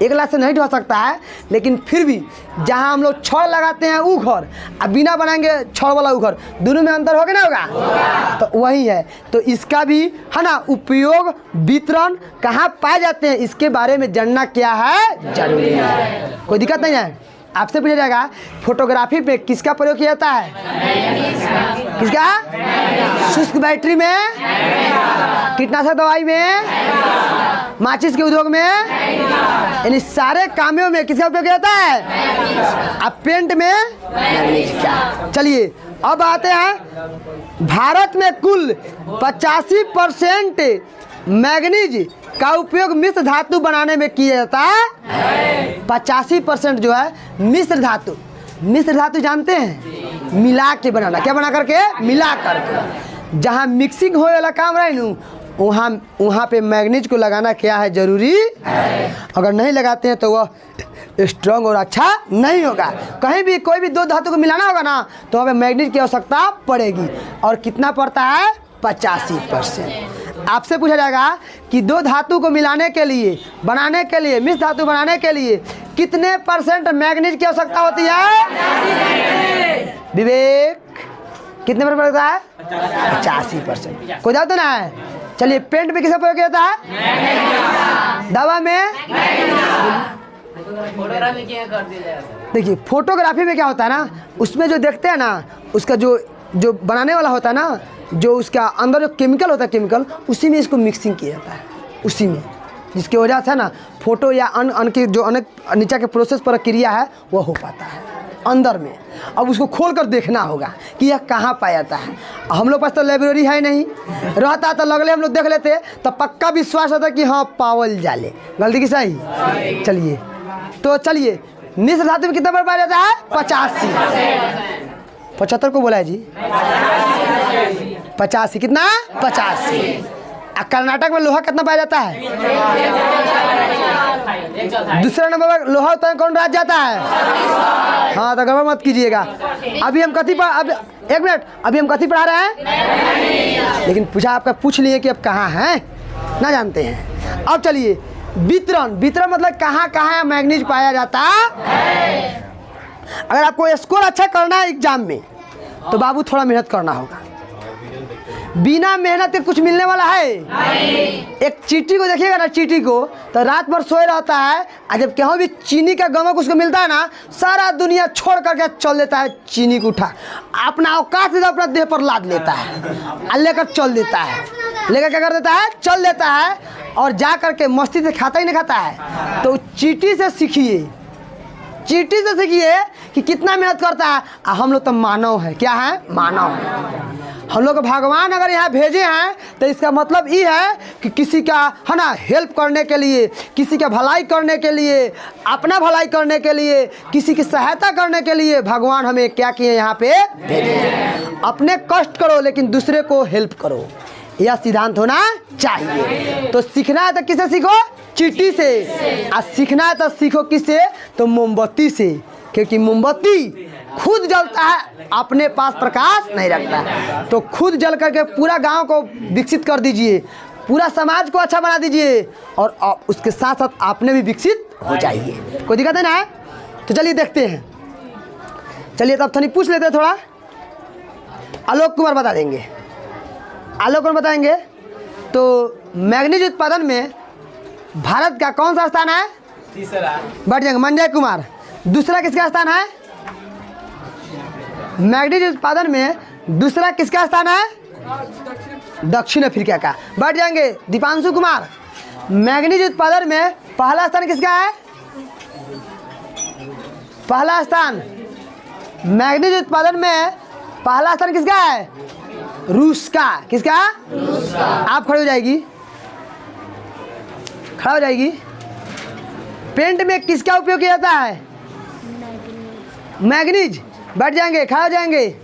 एक लात से नहीं ढह सकता है। लेकिन फिर भी जहाँ हम लोग छड़ लगाते हैं वो घर, अब बिना बनाएंगे छड़ वाला वो घर, दोनों में अंतर होगा ना होगा? तो वही है। तो इसका भी है ना उपयोग, वितरण कहाँ पाए जाते हैं इसके बारे में जानना क्या है? जरूरी है। कोई दिक्कत नहीं है। आपसे पूछा जाएगा फोटोग्राफी पे किसका प्रयोग किया जाता है? किसका? शुष्क बैटरी में, कीटनाशक दवाई में, माचिस के उद्योग में, यानी सारे कामों में किसका उपयोग किया जाता है? अब पेंट में मैग्नीज का। चलिए अब आते हैं भारत में कुल 85% मैग्नीज का उपयोग मिश्र धातु बनाने में किया जाता है। 85% जो है मिश्र धातु। मिश्र धातु जानते हैं? मिला के बनाना। क्या बना करके? मिला करके। जहाँ मिक्सिंग होने वाला काम रहे न वहाँ पे मैग्नीज को लगाना क्या है? जरूरी है। अगर नहीं लगाते हैं तो वह स्ट्रॉन्ग और अच्छा नहीं होगा। कहीं भी कोई भी दो धातु को मिलाना होगा ना तो वहाँ पे मैग्नीज की आवश्यकता पड़ेगी। और कितना पड़ता है? 85%। आपसे पूछा जाएगा कि दो धातु को मिलाने के लिए, बनाने के लिए, मिश्र धातु बनाने के लिए कितने % मैग्नीज की आवश्यकता होती है? विवेक, कितने % लगता है? 85%। कोई डाउट ना है? चलिए पेंट में किसका प्रयोग किया जाता है? दवा में। देखिए फोटोग्राफी में क्या होता है ना, उसमें जो देखते हैं ना, उसका जो बनाने वाला होता है ना, जो उसका अंदर जो केमिकल होता है, केमिकल उसी में इसको मिक्सिंग किया जाता है, उसी में, जिसकी वजह से ना फोटो या अन की जो अनेक नीचे के प्रोसेस प्रक्रिया है वो हो पाता है अंदर में। अब उसको खोल कर देखना होगा कि यह कहाँ पाया जाता है। हम लोग पास तो लाइब्रेरी है नहीं, रहता तो लगले हम लोग देख लेते तो पक्का विश्वास होता कि हाँ पावल जाले। गलती की सही? चलिए तो चलिए मिश्र धातु में कितना पाया जाता है? 85। 75 को बोला है जी? 85। कितना? 85। कर्नाटक में लोहा कितना पाया जाता है? दूसरा नंबर पर लोहा होता है कौन राज्य जाता है? हाँ तो गड़बड़ मत कीजिएगा। अभी हम कथी अब एक मिनट, अभी हम कथी पढ़ा रहे हैं? लेकिन पूछा आपका, पूछ लिए कि अब कहाँ हैं, ना जानते हैं। अब चलिए वितरण। वितरण मतलब कहाँ कहाँ मैग्नीज पाया जाता है। अगर आपको स्कोर अच्छा करना है एग्जाम में तो बाबू थोड़ा मेहनत करना होगा। बिना मेहनत के कुछ मिलने वाला है? नहीं। एक चींटी को देखिएगा ना, चींटी को तो रात भर सोए रहता है, और जब कहीं भी चीनी का गमक उसको मिलता है ना, सारा दुनिया छोड़ करके चल देता है चीनी को उठा, अपना औकात से अपना देह पर लाद लेता है और लेकर चल देता है। लेकर क्या कर देता है? चल देता है और जा करके मस्ती से खाता ही नहीं खाता है। तो चींटी से सीखिए, चींटी से सीखिए कि कितना मेहनत करता है। हम लोग तो मानव है, क्या है? मानव है। हम लोग भगवान अगर यहाँ भेजे हैं तो इसका मतलब ये है कि किसी का है ना हेल्प करने के लिए, किसी का भलाई करने के लिए, अपना भलाई करने के लिए, किसी की सहायता करने के लिए भगवान हमें क्या किए यहाँ पे भेजे। अपने कष्ट करो लेकिन दूसरे को हेल्प करो, यह सिद्धांत होना चाहिए। तो सीखना है तो किससे सीखो? चींटी से। और सीखना है तो सीखो किससे? तो मोमबत्ती से, क्योंकि मोमबत्ती खुद जलता है, अपने पास प्रकाश नहीं रखता है। तो खुद जल करके पूरा गांव को विकसित कर दीजिए, पूरा समाज को अच्छा बना दीजिए, और उसके साथ साथ आपने भी विकसित हो जाइए। कोई दिक्कत है ना? तो चलिए देखते हैं। चलिए तब थोड़ी पूछ लेते हैं थोड़ा। आलोक कुमार बता देंगे, आलोक कुमार बताएंगे। तो मैग्नीज उत्पादन में भारत का कौन सा स्थान है? तीसरा। बैठ जाएंगे। मंजय कुमार। दूसरा किसका स्थान है? मैग्नीज उत्पादन में दूसरा किसका स्थान है? दक्षिण अफ्रीका का। बैठ जाएंगे। दीपांशु कुमार। मैग्नीज उत्पादन में पहला स्थान किसका है? पहला स्थान मैग्नीज उत्पादन में पहला स्थान किसका है? रूस का। किसका? रूस का। आप खड़े हो जाएगी, खड़ा हो जाएगी। पेंट में किसका उपयोग किया जाता है? मैग्नीज। बैठ जाएंगे, खड़ा हो जाएंगे।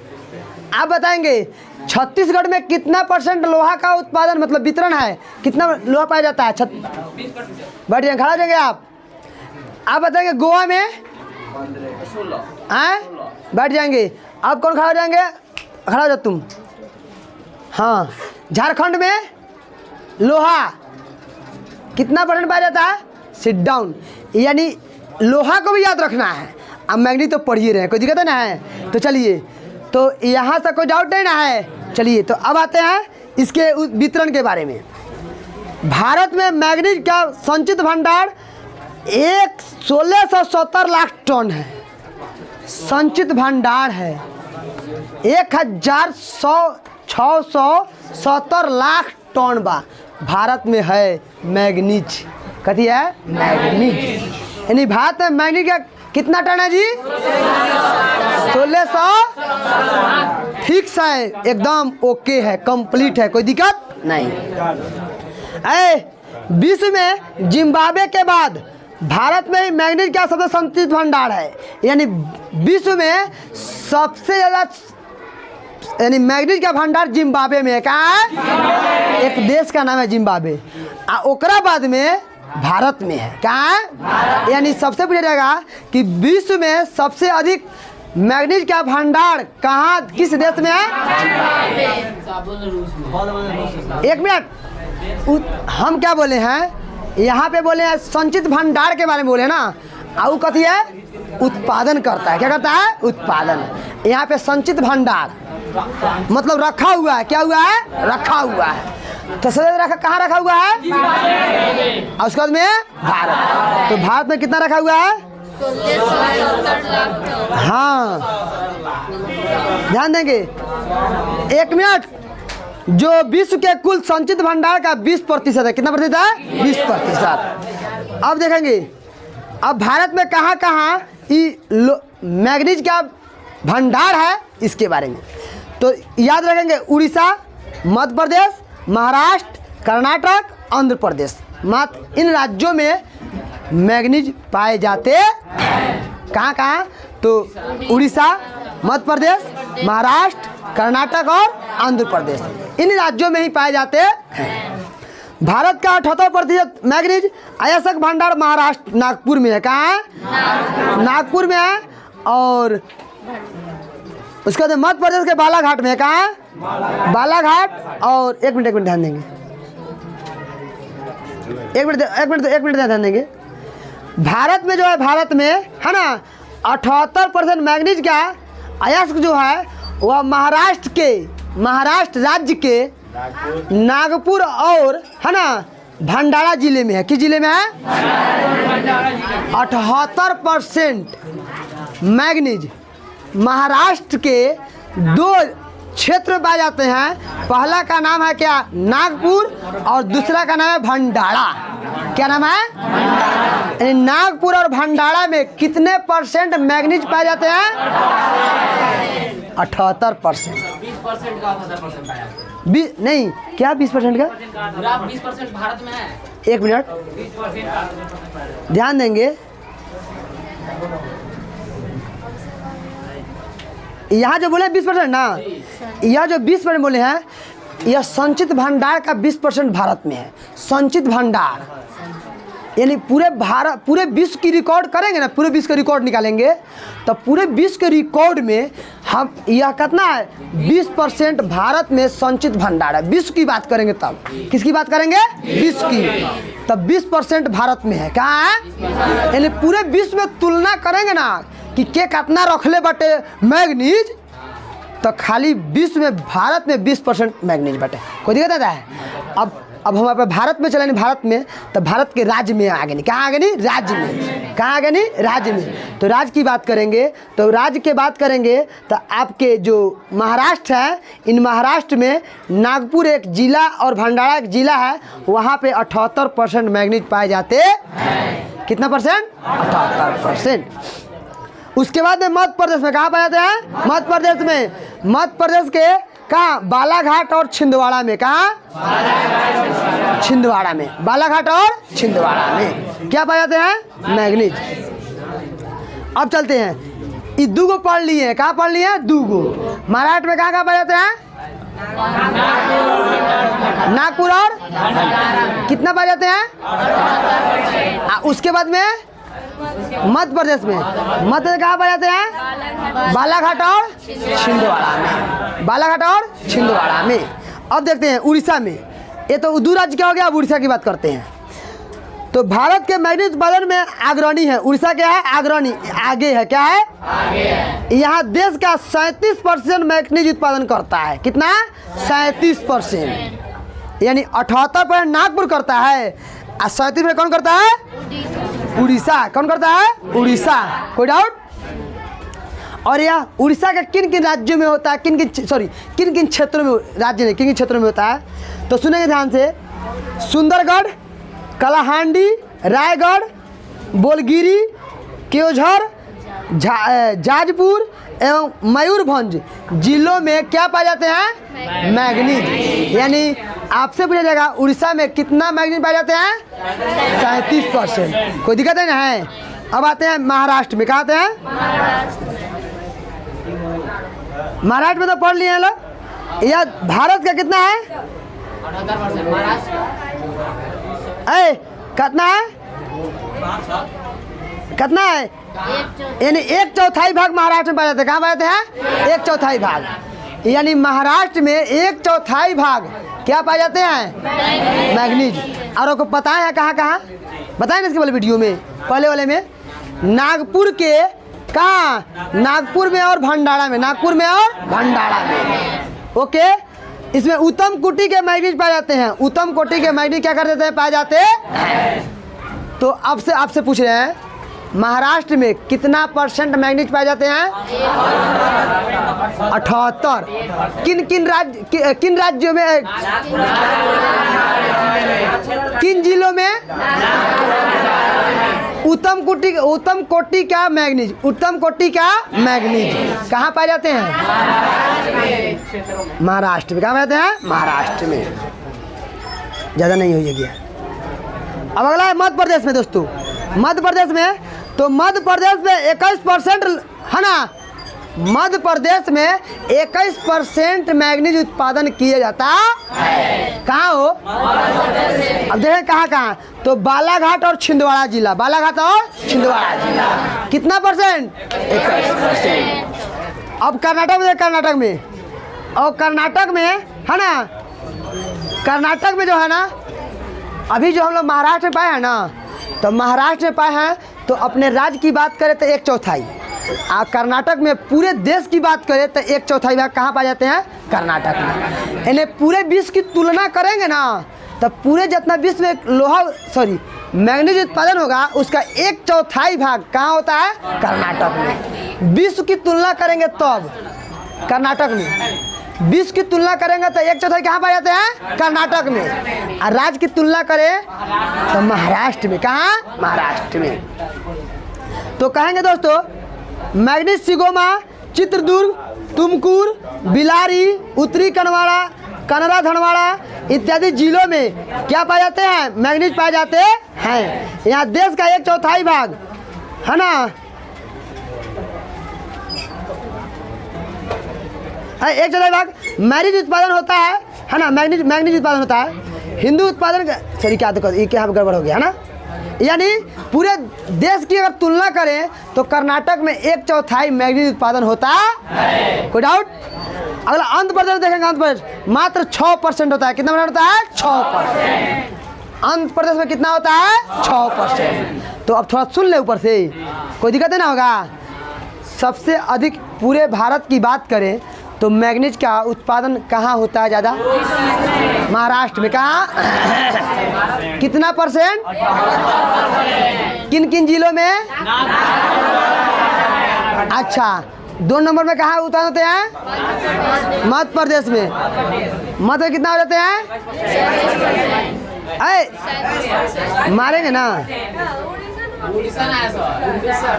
आप बताएंगे छत्तीसगढ़ में कितना % लोहा का उत्पादन मतलब वितरण है? कितना लोहा पाया जाता है? 20%। बैठ जाएंगे, खड़ा हो जाएंगे। आप बताएंगे गोवा में? 16। बैठ जाएंगे। आप कौन खड़ा हो जाएंगे? खड़ा हो जाओ तुम। हाँ, झारखंड में लोहा कितना % पाया जाता है? Sit down. यानी लोहा को भी याद रखना है। अब मैग्नीज तो पढ़िए रहे, कोई दिक्कत है ना है? तो चलिए, तो यहाँ से कोई डाउट नहीं ना है? चलिए, तो अब आते हैं इसके वितरण के बारे में। भारत में मैग्नीज का संचित भंडार 1670 लाख टन है। संचित भंडार है 1670 लाख टन बा भारत में है मैग्नीज। कथी है? मैग्नीज। यानी भारत में मैग्नीज का कितना टन है जी? 1600। फिक्स है, एकदम ओके है, कंप्लीट है, कोई दिक्कत नहीं। विश्व में जिम्बाब्वे के बाद भारत में ही मैग्नीज का सबसे संचित भंडार है। यानी विश्व में सबसे ज़्यादा यानी मैग्नीज का भंडार जिम्बाब्वे में है। कहाँ है? एक देश का नाम है जिम्बाब्वे। ओकरा बाद में भारत में है। कहाँ है? यानी सबसे पूछा जाएगा कि विश्व में सबसे अधिक मैग्नीज का भंडार कहाँ, किस देश में है? एक मिनट, हम क्या बोले हैं यहाँ पे? बोले हैं संचित भंडार के बारे में बोले ना। और कथी है? उत्पादन करता है। क्या करता है? उत्पादन। यहाँ पे संचित भंडार मतलब रखा हुआ है। क्या हुआ है? रखा हुआ है। तो सबसे रखा कहाँ रखा हुआ है? और उसके बाद में भारत। तो भारत में कितना रखा हुआ है? 1670 लाख। हाँ, ध्यान देंगे। एक मिनट। जो विश्व के कुल संचित भंडार का 20% है। कितना प्रतिशत है? 20%। अब देखेंगे अब भारत में कहाँ कहाँ मैग्नीज का भंडार है इसके बारे में। तो याद रखेंगे उड़ीसा, मध्य प्रदेश, महाराष्ट्र, कर्नाटक, आंध्र प्रदेश। मात्र इन राज्यों में मैग्नीज पाए जाते हैं। कहाँ कहाँ? तो उड़ीसा, मध्य प्रदेश, महाराष्ट्र, कर्नाटक और आंध्र प्रदेश, इन राज्यों में ही पाए जाते हैं। भारत का 78% मैग्नीज अयस्क भंडार महाराष्ट्र नागपुर में है। कहाँ है? नागपुर में है। और उसके बाद मध्य प्रदेश के बालाघाट में है। कहाँ है? बालाघाट। और एक मिनट ध्यान देंगे, एक मिनट ध्यान देंगे। भारत में जो है, भारत में है ना 78% मैग्नीज का अयस्क जो है वह महाराष्ट्र राज्य के नागपुर और है ना भंडारा जिले में है। किस जिले में है? 78% मैग्नीज महाराष्ट्र के 2 क्षेत्र में पाए जाते हैं। पहला का नाम है क्या? नागपुर। और दूसरा का नाम है भंडारा। क्या नाम है? यानी नागपुर और भंडारा में कितने परसेंट मैग्नीज पाए जाते हैं? 78%। 20% का 78% पाया। नहीं, क्या 20% का? 20% भारत में है। एक मिनट 20% ध्यान देंगे। यहाँ जो बोले 20% ना, यह जो 20% बोले हैं, यह संचित भंडार का 20% भारत में है। संचित भंडार यानी पूरे विश्व की रिकॉर्ड करेंगे ना, पूरे विश्व का रिकॉर्ड निकालेंगे तो पूरे विश्व के रिकॉर्ड में हम यह कितना है? 20% भारत में संचित भंडार है। विश्व की बात करेंगे तब, किसकी बात करेंगे? विश्व की। तब 20% भारत में है। कहाँ है? यानी पूरे विश्व में तुलना करेंगे ना कि के कितना रखले बटे मैग्नीज, तो खाली विश्व में भारत में 20% मैग्नीज बटे। कोई दिक्कत आता है? अब हम आप भारत में चलेंगे, भारत में तो भारत के राज्य में आगे नहीं, कहाँ आगे नहीं? राज्य में। कहाँ आगे नहीं? राज्य में। तो राज्य की बात करेंगे तो राज्य के बात करेंगे तो आपके जो महाराष्ट्र है, इन महाराष्ट्र में नागपुर एक जिला और भंडारा एक जिला है, वहाँ पे 78% मैग्नीज पाए जाते हैं। कितना परसेंट? 78%। उसके बाद में मध्य प्रदेश में कहाँ पाए जाते हैं? मध्य प्रदेश में, मध्य प्रदेश के कहाँ? बालाघाट और छिंदवाड़ा में। कहाँ? छिंदवाड़ा में। बालाघाट और छिंदवाड़ा में क्या पाए जाते हैं? मैग्नीज। अब चलते हैं, ये दूगो पढ़ लिए हैं। कहाँ पढ़ लिए हैं? दूगो। महाराष्ट्र में कहाँ पाए जाते हैं? नागपुर और कितना पाए जाते हैं? उसके बाद में मध्य प्रदेश में, मध्य प्रदेश कहाँ पाए जाते हैं? बालाघाट और छिंदवाड़ा में। बालाघाट और छिंदवाड़ा में। अब देखते हैं उड़ीसा में। ये तो दो राज्य क्या हो गया, अब उड़ीसा की बात करते हैं। तो भारत के मैग्नीज उत्पादन में अग्रणी है उड़ीसा। क्या है? अग्रणी, आगे है। क्या है? आगे है। यहाँ देश का 37% मैग्नीज उत्पादन करता है। कितना? 37%। यानी 78% नागपुर करता है और 37% कौन करता है? उड़ीसा। कौन करता है? उड़ीसा। कोई डाउट? और यह उड़ीसा के किन किन राज्यों में होता है, किन किन क्षेत्रों में, राज्य नहीं, किन किन क्षेत्रों में होता है? तो सुनेंगे ध्यान से। सुंदरगढ़, कलाहांडी, रायगढ़, बोलगिरी, केओझर, जाजपुर एवं मयूरभंज जिलों में क्या पाए जाते हैं? मैग्नीज। यानी आपसे पूछा जाएगा उड़ीसा में कितना मैग्नीज पाए जाते हैं? 37%। कोई दिक्कत नहीं है? अब आते हैं महाराष्ट्र में। कहाँ आते हैं? महाराष्ट्र में तो पढ़ लिए हैं लोग। यह भारत का कितना है? 78% महाराष्ट्र। कितना है? कितना है? यानी 1/4 भाग महाराष्ट्र में पाए जाते हैं। कहाँ पाए जाते हैं? 1/4 भाग। यानी महाराष्ट्र में 1/4 भाग क्या पाए जाते हैं? मैग्नीज। और आपको पता है कहाँ कहाँ? बताए ना इसके वाले वीडियो में, पहले वाले में। नागपुर के कहाँ? नागपुर में और भंडारा में। नागपुर में और भंडारा में। ओके। इसमें उत्तम कोटि के मैग्नीज पाए जाते हैं। उत्तम कोटि के मैग्नीज क्या कर देते हैं? पाए जाते हैं। तो अब से आपसे पूछ रहे हैं महाराष्ट्र में कितना % मैग्नीज पाए जाते हैं? 78। किन राज्यों में, किन जिलों में? उत्तम कोटि का मैग्नीज। उत्तम कोटि का मैग्नीज कहाँ पाए जाते हैं? महाराष्ट्र में। कहाँ पाए जाते हैं? महाराष्ट्र में। ज़्यादा नहीं हो गया। अब अगला है मध्य प्रदेश में। दोस्तों मध्य प्रदेश में, तो मध्य प्रदेश में 21% है ना। मध्य प्रदेश में 21% मैग्नीज उत्पादन किया जाता है। कहाँ हो? अब देखें कहाँ कहाँ। तो बालाघाट और छिंदवाड़ा जिला। बालाघाट और छिंदवाड़ा जिला कितना %? 21%। अब कर्नाटक में, कर्नाटक में, और कर्नाटक में है ना, कर्नाटक में जो है ना, अभी जो हम लोग महाराष्ट्र में पाए हैं ना, तो महाराष्ट्र में पाए हैं तो अपने राज्य की बात करें तो 1/4। कर्नाटक में पूरे देश की बात करें तो 1/4 भाग कहाँ पाए जाते हैं? कर्नाटक में। यानी पूरे विश्व की तुलना करेंगे ना तो पूरे जितना विश्व में मैग्नीज उत्पादन होगा उसका 1/4 भाग कहाँ होता है? कर्नाटक में। विश्व की तुलना करेंगे तब कर्नाटक में। विश्व की तुलना करेंगे तो 1/4 कहाँ पाए जाते हैं? कर्नाटक में। और राज्य की तुलना करें तो महाराष्ट्र में। कहाँ? महाराष्ट्र में। तो कहेंगे दोस्तों मैग्नीज सिगोमा, चित्रदुर्ग, तुमकुर, बिलारी, उत्तरी कनवाड़ा, कनरा धनवाड़ा इत्यादि जिलों में क्या पाए जाते हैं? मैग्नीज पाए जाते हैं। यहाँ देश का 1/4 भाग है ना, 1/4 भाग मैग्नीज उत्पादन होता है ना, मैग्नीज उत्पादन होता है। हिंदू उत्पादन सॉरी क्या तो ये क्या गड़बड़ हो गया है ना, यानी पूरे देश की अगर तुलना करें तो कर्नाटक में 1/4 मैग्नीज उत्पादन होता है। कोई डाउट? अगला आंध्र प्रदेश देखेंगे, आंध्र प्रदेश मात्र 6% होता है। कितना होता है? 6%। आंध्र प्रदेश में कितना होता है? 6%। तो अब थोड़ा सुन ले ऊपर से, कोई दिक्कत नहीं ना होगा। सबसे अधिक पूरे भारत की बात करें तो मैग्नीज का उत्पादन कहाँ होता है ज़्यादा? महाराष्ट्र में। कहाँ? कितना %? किन किन जिलों में? अच्छा, 2 नंबर में कहाँ उत्पादन होते हैं? मध्य प्रदेश में। मध्य में कितना हो जाते हैं? मारेंगे ना।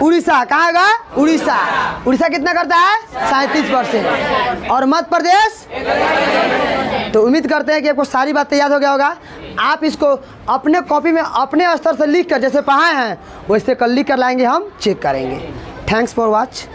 उड़ीसा कहाँ होगा? उड़ीसा कितना करता है? 37%। और मध्य प्रदेश? तो उम्मीद करते हैं कि आपको सारी बातें याद हो गया होगा। आप इसको अपने कॉपी में अपने स्तर से लिख कर जैसे पढ़ाए हैं वैसे कल लिख कर लाएंगे, हम चेक करेंगे। Thanks for watch.